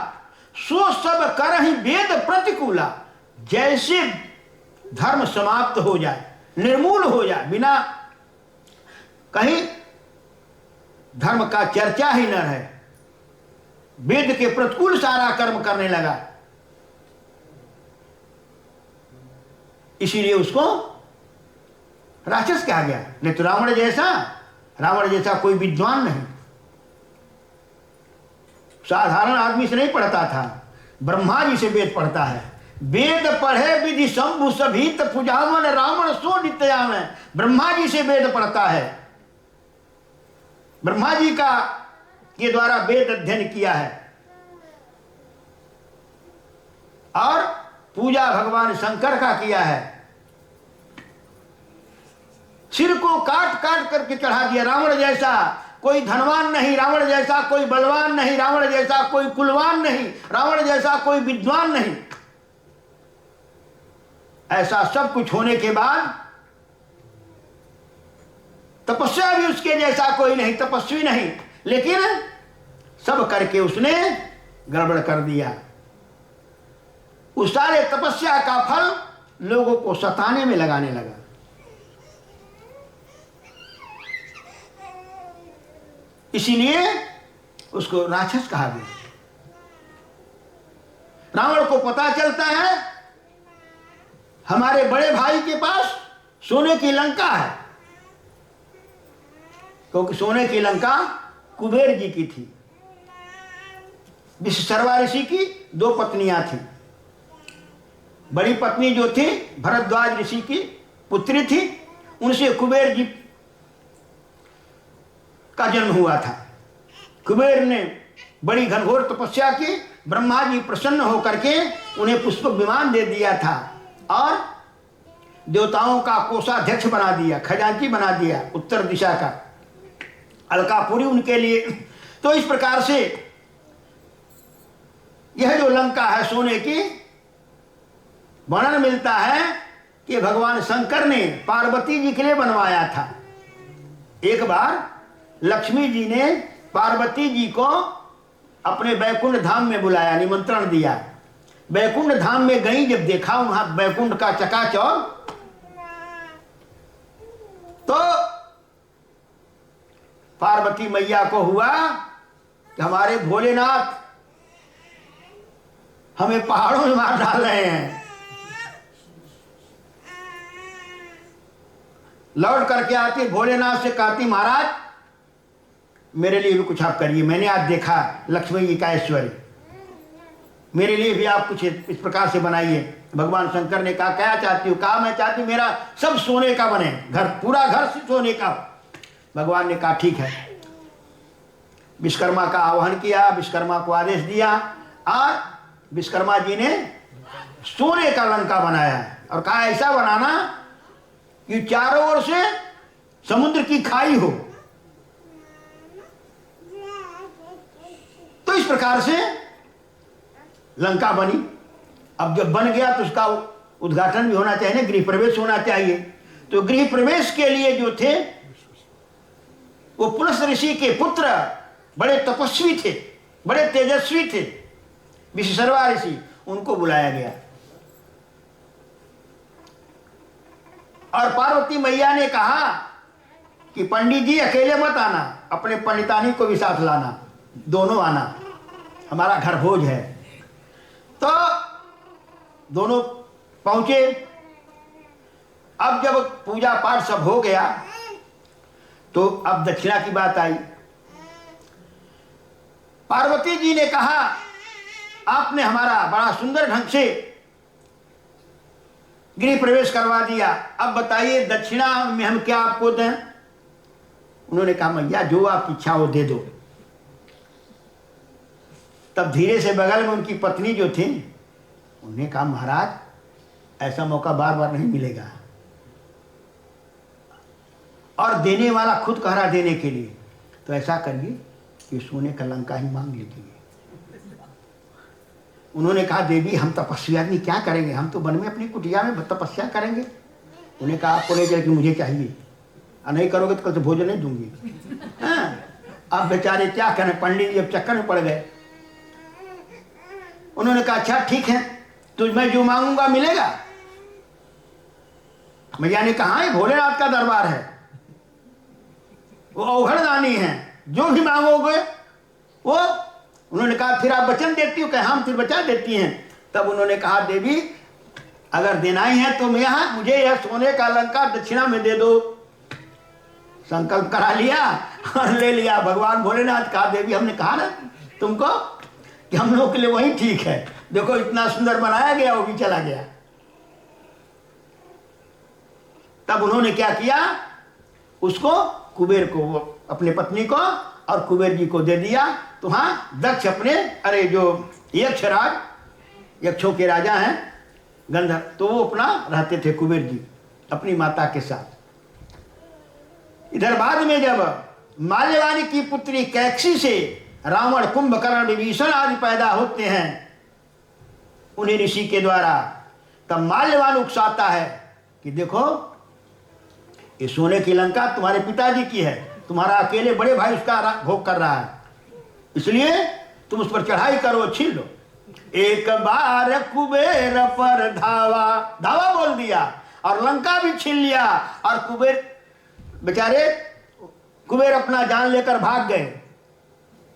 सो सब करहि वेद प्रतिकूला। जैसे धर्म समाप्त हो जाए, निर्मूल हो जाए, बिना कहीं धर्म का चर्चा ही न रहे, वेद के प्रतिकूल सारा कर्म करने लगा, इसीलिए उसको राक्षस कहा गया। नहीं तो रावण जैसा कोई विद्वान नहीं, साधारण आदमी से नहीं पढ़ता था, ब्रह्मा जी से वेद पढ़ता है। वेद पढ़े विधि शंभु सभीत पूजावन, रावण सो नित्यावन। ब्रह्मा जी से वेद पढ़ता है, ब्रह्मा जी का के द्वारा वेद अध्ययन किया है, और पूजा भगवान शंकर का किया है। सिर को काट काट करके चढ़ा दिया। रावण जैसा कोई धनवान नहीं, रावण जैसा कोई बलवान नहीं, रावण जैसा कोई कुलवान नहीं, रावण जैसा कोई विद्वान नहीं। ऐसा सब कुछ होने के बाद तपस्या भी उसके जैसा कोई नहीं, तपस्वी नहीं, लेकिन सब करके उसने गड़बड़ कर दिया। उस सारे तपस्या का फल लोगों को सताने में लगाने लगा। इसीलिए उसको राक्षस कहा गया। रावण को पता चलता है हमारे बड़े भाई के पास सोने की लंका है, क्योंकि सोने की लंका कुबेर जी की थी। विश्वशर्मा ऋषि की दो पत्नियां थी। बड़ी पत्नी जो थी भरद्वाज ऋषि की पुत्री थी, उनसे कुबेर जी का जन्म हुआ था। कुबेर ने बड़ी घनघोर तपस्या की, ब्रह्मा जी प्रसन्न होकर के उन्हें पुष्पक विमान दे दिया था, और देवताओं का कोषाध्यक्ष बना दिया, खजांची बना दिया उत्तर दिशा का, अलकापुरी उनके लिए। तो इस प्रकार से यह जो लंका है सोने की, वर्णन मिलता है कि भगवान शंकर ने पार्वती जी के लिए बनवाया था। एक बार लक्ष्मी जी ने पार्वती जी को अपने बैकुंठ धाम में बुलाया, निमंत्रण दिया। बैकुंठ धाम में गई, जब देखा वहां बैकुंठ का चकाचौंध, तो पार्वती मैया को हुआ कि हमारे भोलेनाथ हमें पहाड़ों में मार डाल रहे हैं। लौट करके आती भोलेनाथ से कहती, महाराज मेरे लिए भी कुछ आप करिए, मैंने आज देखा लक्ष्मी जी का ऐश्वर्य, मेरे लिए भी आप कुछ इस प्रकार से बनाइए। भगवान शंकर ने कहा, क्या चाहती हूँ? कहा, मैं चाहती हूँ मेरा सब सोने का बने, घर, पूरा घर से सोने का। भगवान ने कहा ठीक है। विश्वकर्मा का आह्वान किया, विश्वकर्मा को आदेश दिया और विश्वकर्मा जी ने सोने का लंका बनाया और कहा ऐसा बनाना कि चारों ओर से समुद्र की खाई हो। तो इस प्रकार से लंका बनी। अब जब बन गया तो उसका उद्घाटन भी होना चाहिए ना, गृह प्रवेश होना चाहिए। तो गृह प्रवेश के लिए जो थे वो पुलस ऋषि के पुत्र बड़े तपस्वी थे, बड़े तेजस्वी थे, विश्वशर्मा ऋषि, उनको बुलाया गया। और पार्वती मैया ने कहा कि पंडित जी अकेले मत आना, अपने पंडितानी को भी साथ लाना, दोनों आना, हमारा घर भोज है। तो दोनों पहुंचे। अब जब पूजा पाठ सब हो गया तो अब दक्षिणा की बात आई। पार्वती जी ने कहा, आपने हमारा बड़ा सुंदर ढंग से गृह प्रवेश करवा दिया, अब बताइए दक्षिणा में हम क्या आपको दें? उन्होंने कहा, मैया जो आपकी इच्छा हो दे दो। तब धीरे से बगल में उनकी पत्नी जो थी, उन्होंने कहा, महाराज ऐसा मौका बार बार नहीं मिलेगा, और देने वाला खुद कह रहा देने के लिए, तो ऐसा करिए कि सोने का लंका ही मांग लीजिए। उन्होंने कहा, देवी हम तपस्या आदमी क्या करेंगे, हम तो वन में अपनी कुटिया में तपस्या करेंगे। उन्हें कहा, आपको ले जाकर मुझे चाहिए, और नहीं करोगे तो कल से भोजन नहीं दूंगी। अब बेचारे क्या करें, पंडित जी अब चक्कर में पड़ गए। उन्होंने कहा, अच्छा ठीक है, तो मैं जो मांगूंगा मिलेगा। मैया ने कहा, ये भोलेनाथ का दरबार है, वो अवघड़दानी है, जो भी मांगोगे वो। उन्होंने कहा, फिर आप वचन देती हो? कहा, हम फिर वचन देती हैं। तब उन्होंने कहा, देवी अगर देना ही है तो मुझे यह सोने का लंका दक्षिणा में दे दो। संकल्प करा लिया और ले लिया। भगवान भोलेनाथ कहा, देवी हमने कहा ना तुमको कि हम लोगों के लिए वही ठीक है, देखो इतना सुंदर बनाया गया, वो भी चला गया। तब उन्होंने क्या किया, उसको कुबेर को, अपने पत्नी को और कुबेर जी को दे दिया। तो हाँ, दक्ष अपने, अरे जो यक्षराज, यक्षों के राजा हैं गंधर्व, तो वो अपना रहते थे कुबेर जी अपनी माता के साथ। इधर बाद में जब माल्यवानी की पुत्री कैकसी से रावण, कुंभकर्ण, विभीषण आदि पैदा होते हैं उन्हीं ऋषि के द्वारा, तब माल्यवान उकसाता है कि देखो ये सोने की लंका तुम्हारे पिताजी की है, तुम्हारा अकेले बड़े भाई उसका भोग कर रहा है, इसलिए तुम उस पर चढ़ाई करो, छीन लो। एक बार कुबेर पर धावा बोल दिया और लंका भी छीन लिया। और कुबेर बेचारे, कुबेर अपना जान लेकर भाग गए,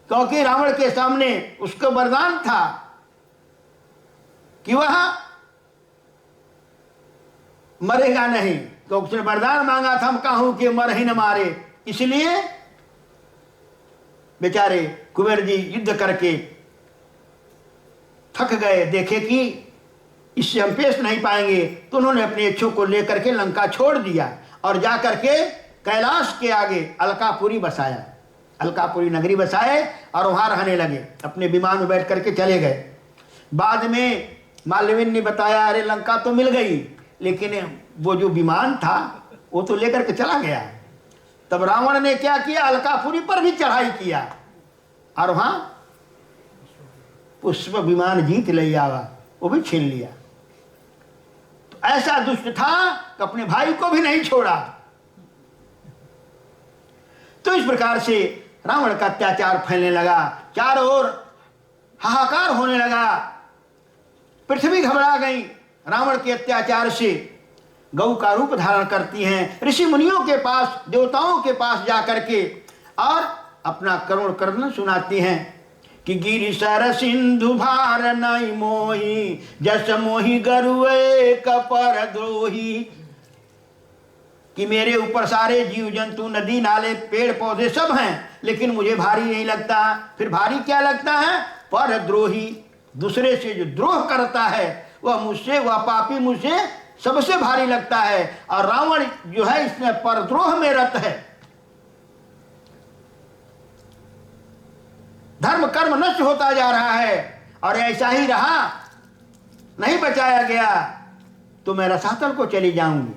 क्योंकि रावण के सामने उसको वरदान था कि वह मरेगा नहीं, तो उसने वरदान मांगा था, हम कहूं कि मर ही न मारे। इसलिए बेचारे कुबेर जी युद्ध करके थक गए, देखे कि इससे हम पेश नहीं पाएंगे, तो उन्होंने अपने इच्छों को लेकर के लंका छोड़ दिया और जाकर के कैलाश के आगे अलकापुरी बसाया, अलकापुरी नगरी बसाए और वहां रहने लगे, अपने विमान में बैठ करके चले गए। बाद में माल्यवीन ने बताया, अरे लंका तो मिल गई, लेकिन वो जो विमान था वो तो लेकर के चला गया। तब रावण ने क्या किया, अलकापुरी पर भी चढ़ाई किया और वहां पुष्प विमान जीत ले आवा, वो भी छीन लिया। तो ऐसा दुष्ट था कि अपने भाई को भी नहीं छोड़ा। तो इस प्रकार से रावण का अत्याचार फैलने लगा, चारों ओर हाहाकार होने लगा, पृथ्वी घबरा गई रावण के अत्याचार से। गौ का रूप धारण करती हैं, ऋषि मुनियों के पास, देवताओं के पास जाकर के और अपना करुण कर्म सुनाती हैं कि गिरि सर सिंधु भार नहीं मोही, जस मोही गरुए कपर द्रोही। कि मेरे ऊपर सारे जीव जंतु, नदी नाले, पेड़ पौधे सब हैं, लेकिन मुझे भारी नहीं लगता। फिर भारी क्या लगता है, पर द्रोही, दूसरे से जो द्रोह करता है वह मुझसे, वह पापी मुझसे सबसे भारी लगता है। और रावण जो है इसमें परद्रोह में रत है। धर्म कर्म नष्ट होता जा रहा है और ऐसा ही रहा, नहीं बचाया गया तो मैं रसातल को चली जाऊंगी।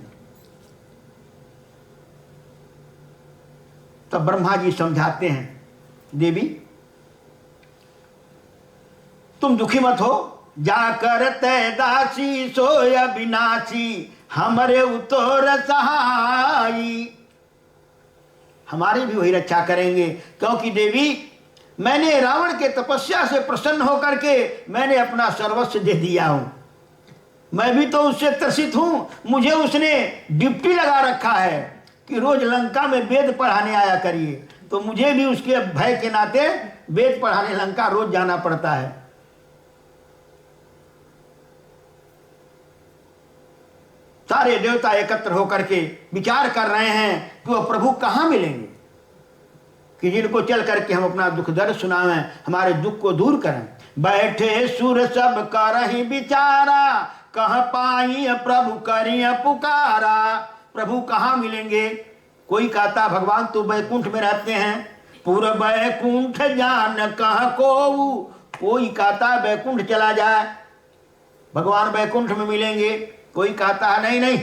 तब ब्रह्मा जी समझाते हैं, देवी तुम दुखी मत हो, जाकर तय दासी सोय विनाशी, हमरे उतोर सहाई। हमारी भी वही रक्षा करेंगे, क्योंकि देवी मैंने रावण के तपस्या से प्रसन्न होकर के मैंने अपना सर्वस्व दे दिया हूं। मैं भी तो उससे त्रसित हूं। मुझे उसने ड्यूटी लगा रखा है कि रोज लंका में वेद पढ़ाने आया करिए, तो मुझे भी उसके भय के नाते वेद पढ़ाने लंका रोज जाना पड़ता है। सारे देवता एकत्र होकर के विचार कर रहे हैं कि वो प्रभु कहां मिलेंगे, कि जिनको चल करके हम अपना दुख दर्द सुनावें, हमारे दुख को दूर करें। बैठे सुर सब करहि विचारा, कह पाई प्रभु करिय पुकारा। प्रभु कहाँ मिलेंगे? कोई कहता भगवान तो बैकुंठ में रहते हैं, पूरा बैकुंठ जान कह को। कोई कहता बैकुंठ चला जाए, भगवान बैकुंठ में मिलेंगे। कोई कहता है नहीं नहीं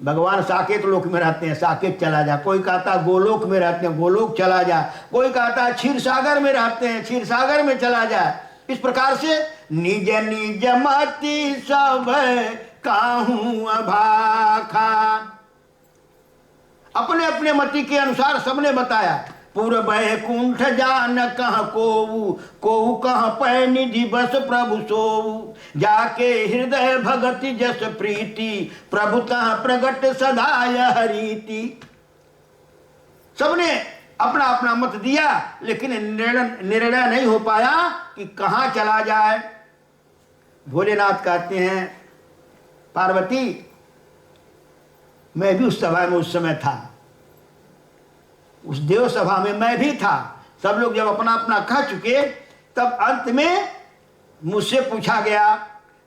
भगवान साकेत लोक में रहते हैं, साकेत चला जा। कोई कहता गोलोक में रहते हैं, गोलोक चला जा। कोई कहता है क्षीर सागर में रहते हैं, क्षीर सागर में चला जाए। इस प्रकार से निज निज मति सब काहू अभाखा, अपने अपने मति के अनुसार सबने बताया। पूर्व बैकुंठ जान कह को कह पै निधि बस प्रभु सोऊ, जाके हृदय भगति जस प्रीति, प्रभु तह प्रगट सदाय हरीति। सबने अपना अपना मत दिया, लेकिन निर्णय नहीं हो पाया कि कहां चला जाए। भोलेनाथ कहते हैं, पार्वती मैं भी उस सभा में उस समय था, उस देव सभा में मैं भी था। सब लोग जब अपना अपना कह चुके, तब अंत में मुझसे पूछा गया,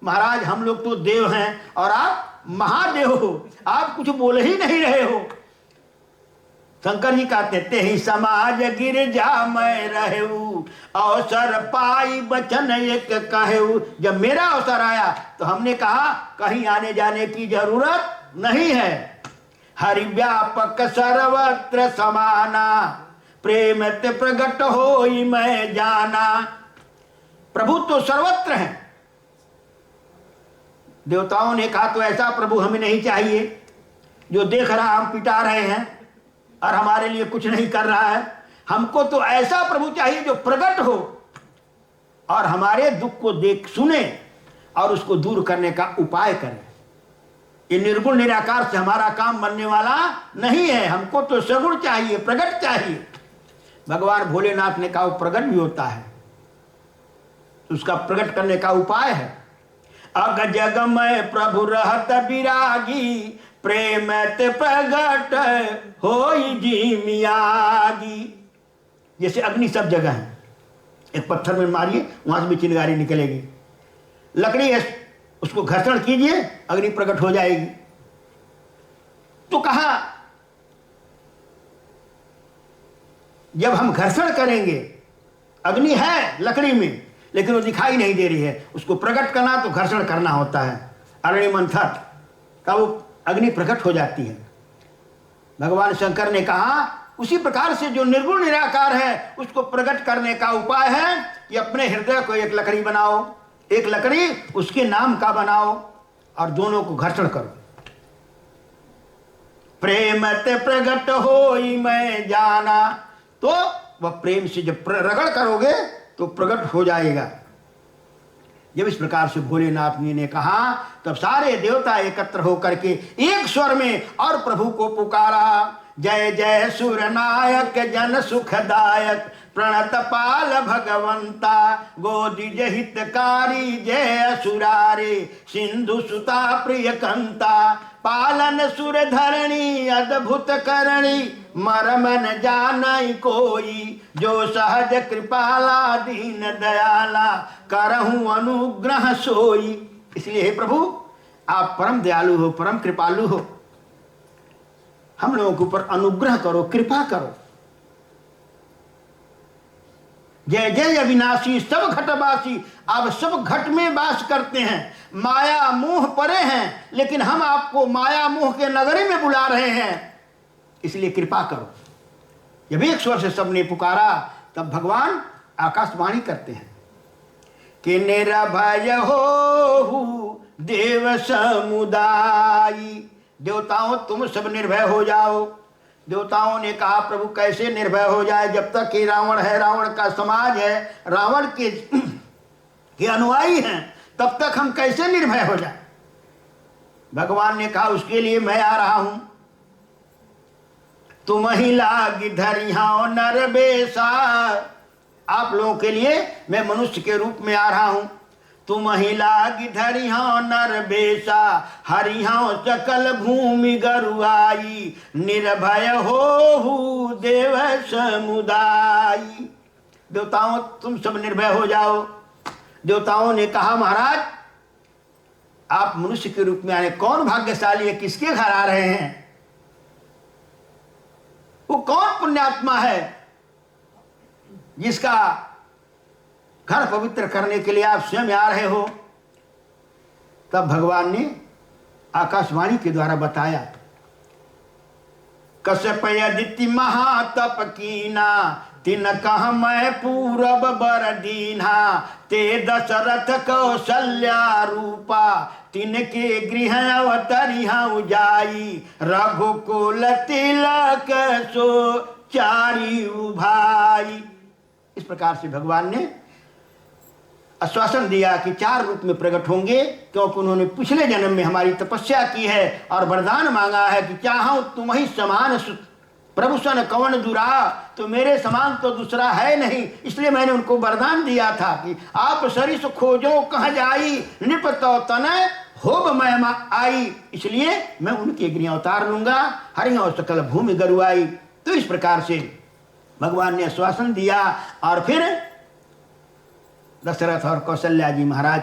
महाराज हम लोग तो देव हैं और आप महादेव हो, आप कुछ बोल ही नहीं रहे हो। शंकर जी कहते ते ही समाज गिर जा मैं रहू, अवसर पाई बचन एक कहू। जब मेरा अवसर आया तो हमने कहा कहीं आने जाने की जरूरत नहीं है। हरि व्यापक सर्वत्र समाना, प्रेम ते प्रगट होई मैं जाना। प्रभु तो सर्वत्र है। देवताओं ने कहा तो ऐसा प्रभु हमें नहीं चाहिए जो देख रहा हम पिटा रहे हैं और हमारे लिए कुछ नहीं कर रहा है। हमको तो ऐसा प्रभु चाहिए जो प्रकट हो और हमारे दुख को देख सुने और उसको दूर करने का उपाय करे। ये निर्गुण निराकार से हमारा काम बनने वाला नहीं है। हमको तो सगुण चाहिए, प्रगट चाहिए। भगवान भोलेनाथ ने कहा वो प्रगट भी होता है, उसका प्रकट करने का उपाय है। अग जग में प्रभु रहत विरागी, प्रेम ते प्रगट होई जी मियागी। जैसे अग्नि सब जगह है, एक पत्थर में मारिए वहां से भी चिंगारी निकलेगी। लकड़ी है, उसको घर्षण कीजिए अग्नि प्रकट हो जाएगी। तो कहा जब हम घर्षण करेंगे, अग्नि है लकड़ी में लेकिन वो दिखाई नहीं दे रही है, उसको प्रकट करना तो घर्षण करना होता है। अरण्य मंथर का वो अग्नि प्रकट हो जाती है। भगवान शंकर ने कहा उसी प्रकार से जो निर्गुण निराकार है उसको प्रकट करने का उपाय है कि अपने हृदय को एक लकड़ी बनाओ, एक लकड़ी उसके नाम का बनाओ और दोनों को घर्षण करो। प्रेमत प्रकट होई मैं जाना, तो वह प्रेम से जब रगड़ करोगे तो प्रकट हो जाएगा। जब इस प्रकार से भोलेनाथ जी ने कहा तब सारे देवता एकत्र होकर के एक स्वर में और प्रभु को पुकारा, जय जय सुर नायक जन सुखदायक प्रणत पाल भगवंता, गोदिज हितकारी जय असुरारे सिंधु सुता प्रिय कंता, पालन सुर धरणी अद्भुत करणी मरम न जानई कोई, जो सहज कृपाला दीन दयाला करहूं अनुग्रह सोई। इसलिए हे प्रभु आप परम दयालु हो, परम कृपालु हो, हम लोगों के ऊपर अनुग्रह करो, कृपा करो। जय जय अविनाशी सब घटवासी, आप सब घट में वास करते हैं, माया मोह परे हैं, लेकिन हम आपको माया मोह के नगरी में बुला रहे हैं, इसलिए कृपा करो। जब एक स्वर से सबने पुकारा तब भगवान आकाशवाणी करते हैं कि निरभय हो देव समुदायी, देवताओं तुम सब निर्भय हो जाओ। देवताओं ने कहा प्रभु कैसे निर्भय हो जाए, जब तक कि रावण है, रावण का समाज है, रावण के अनुयायी हैं, तब तक हम कैसे निर्भय हो जाए। भगवान ने कहा उसके लिए मैं आ रहा हूं, तुम ही लागी धरिया नर बेसा, आप लोगों के लिए मैं मनुष्य के रूप में आ रहा हूं। तुम ही लागी धरिया नर बेसा, हरिया सकल भूमि गरुआई, निर्भय हो देव समुदायी। देवताओं तुम सब निर्भय हो जाओ। देवताओं ने कहा महाराज आप मनुष्य के रूप में आने, कौन भाग्यशाली है, किसके घर आ रहे हैं, वो कौन पुण्यात्मा है जिसका घर पवित्र करने के लिए आप स्वयं आ रहे हो। तब भगवान ने आकाशवाणी के द्वारा बताया, कश्यप यदिति महातप कीना, तिन कह मैं पूरब बर दीन्हा, ते दशरथ कौशल्या रूपा, तिनके गृह अवतरिहा उजाई, रघुकुल तिलक सो चारी भाई। इस प्रकार से भगवान ने आश्वासन दिया कि 4 रूप में प्रकट होंगे, क्योंकि उन्होंने पिछले जन्म में हमारी तपस्या की है और वरदान मांगा है कि चाहूं तुम ही समान प्रभु सन कवन दुरा, तो मेरे समान तो दूसरा है नहीं। इसलिए मैंने उनको वरदान दिया था कि आप सरिस खोजो कह जाई, निपतो तनय होब मैं आई, इसलिए मैं उनके गृह अवतार लूंगा, हरिया सकल भूमि गरुआई। तो इस प्रकार से भगवान ने आश्वासन दिया और फिर दशरथ और कौशल्या जी महाराज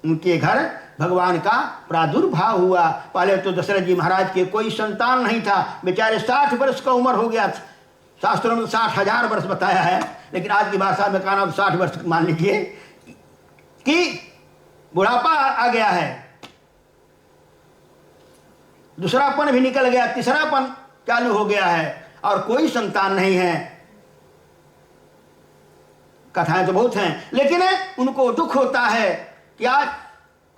उनके घर भगवान का प्रादुर्भाव हुआ। पहले तो दशरथ जी महाराज के कोई संतान नहीं था, बेचारे 60 वर्ष का उम्र हो गया था। शास्त्रों में 60,000 वर्ष बताया है, लेकिन आज की भाषा में कहना 60 वर्ष मान लीजिए कि बुढ़ापा आ गया है, दूसरापन भी निकल गया, तीसरापन चालू हो गया है और कोई संतान नहीं है। कथाएं तो बहुत हैं, लेकिन उनको दुख होता है कि आज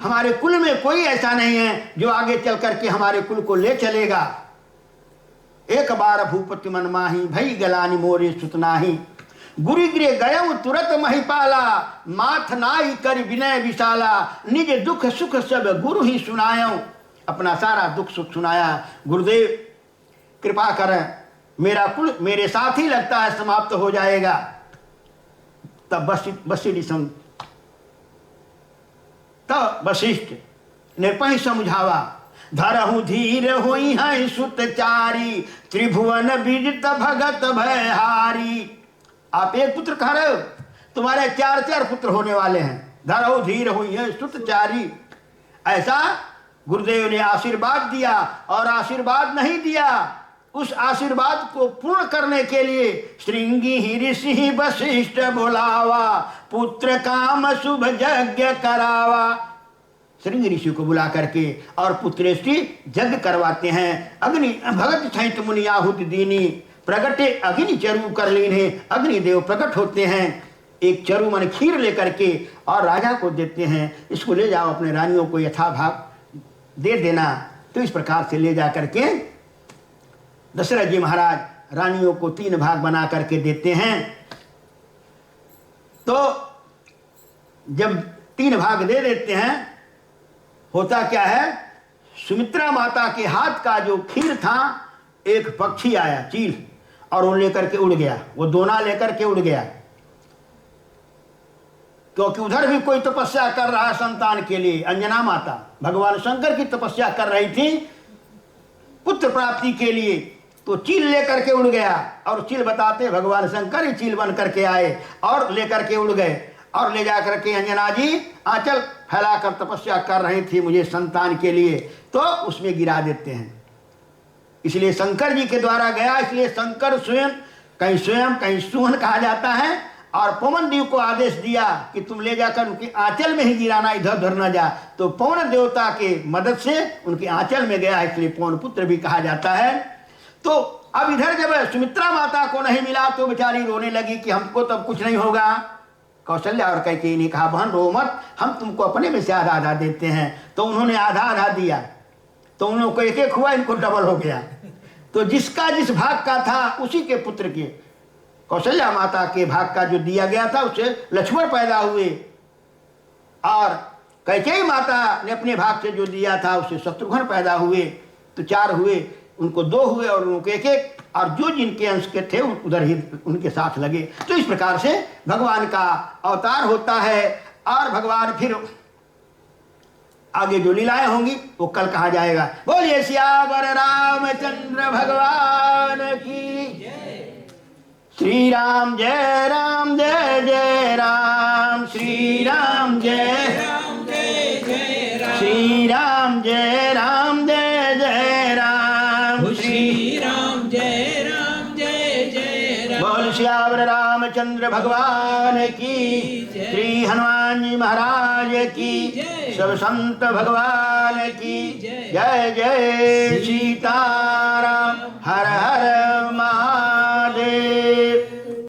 हमारे कुल में कोई ऐसा नहीं है जो आगे चल करके हमारे कुल को ले चलेगा। एक बार भूपति मन माही, भई गलानी मोरे सुतनाही, गुरु गृह गयम तुरत महिपाला, माथ नाई कर विनय विशाला, निज दुख सुख सब गुरु ही सुनायो। अपना सारा दुख सुख सुनाया, गुरुदेव कृपा करें, मेरा कुल मेरे साथ ही लगता है समाप्त हो जाएगा। तब वशिष्ठ निर्पहि समझावा, धरहु धीर होई है सुत चारी, त्रिभुवन विजित भगत भयहारी। आप एक पुत्र कह रहे हो, तुम्हारे 4 पुत्र होने वाले हैं। धरहु धीर होई है सुत चारी, ऐसा गुरुदेव ने आशीर्वाद दिया। और आशीर्वाद नहीं दिया, उस आशीर्वाद को पूर्ण करने के लिए श्रृंगी ऋषि वशिष्ठ बुलावा, पुत्र काम शुभ यज्ञ करावा। श्रृंग ऋषि को बुला करके और पुत्रेष्टि यज्ञ करवाते हैं। अग्नि भगत सहित मुनि आहुति दीनी, प्रगटे अग्नि चरु कर लीने। अग्निदेव प्रकट होते हैं, एक चरु मन खीर लेकर के और राजा को देते हैं, इसको ले जाओ अपने रानियों को यथाभाग दे देना। तो इस प्रकार से ले जा करके दशरथ जी महाराज रानियों को 3 भाग बना करके देते हैं। तो जब 3 भाग दे देते हैं, होता क्या है, सुमित्रा माता के हाथ का जो खीर था, एक पक्षी आया चील, और वो लेकर के उड़ गया, वो दोना लेकर के उड़ गया। क्योंकि उधर भी कोई तपस्या कर रहा है संतान के लिए। अंजना माता भगवान शंकर की तपस्या कर रही थी पुत्र प्राप्ति के लिए, तो चील लेकर के उड़ गया। और चील बताते भगवान शंकर ही चील बन करके आए और लेकर के उड़ गए, और ले जा करके अंजना जी आंचल फैलाकर तपस्या कर रही थी मुझे संतान के लिए, तो उसमें गिरा देते हैं। इसलिए शंकर जी के द्वारा गया, इसलिए शंकर स्वयं कहीं सुहन कहा जाता है। और पवन देव को आदेश दिया कि तुम ले जाकर उनकी आंचल में ही गिराना, इधर उधर न जा। तो पवन देवता के मदद से उनकी आंचल में गया, इसलिए पवन पुत्र भी कहा जाता है। तो अब इधर जब सुमित्रा माता को नहीं मिला तो बेचारी रोने लगी कि हमको तब कुछ नहीं होगा। कौशल्या और कैकेयी ने कहा बहन रो मत, हम तुमको अपने में से आधा आधा देते हैं। तो उन्होंने आधा आधा दिया, तो उन लोगों को एक एक हुआ, इनको डबल हो गया। तो जिसका जिस भाग का था उसी के पुत्र के, कौशल्या माता के भाग का जो दिया गया था उससे लक्ष्मण पैदा हुए, और कैकेयी माता ने अपने भाग से जो दिया था उससे शत्रुघ्न पैदा हुए। तो 4 हुए, उनको 2 हुए और उनको 1-1, और जो जिनके अंश के थे उधर ही उनके साथ लगे। तो इस प्रकार से भगवान का अवतार होता है। और भगवान फिर आगे जो लीलाएं होंगी वो कल कहा जाएगा। बोलिए सियावर रामचंद्र भगवान की। श्री राम जय राम जय जय राम, श्री राम जय राम जय जय राम, श्री राम जय राम जय जय राम, श्री राम जय राम जय जय राम। बोल सियावर रामचंद्र भगवान की, श्री हनुमान जी महाराज की, सब संत भगवान की जय जय। सीताराम हर हर महा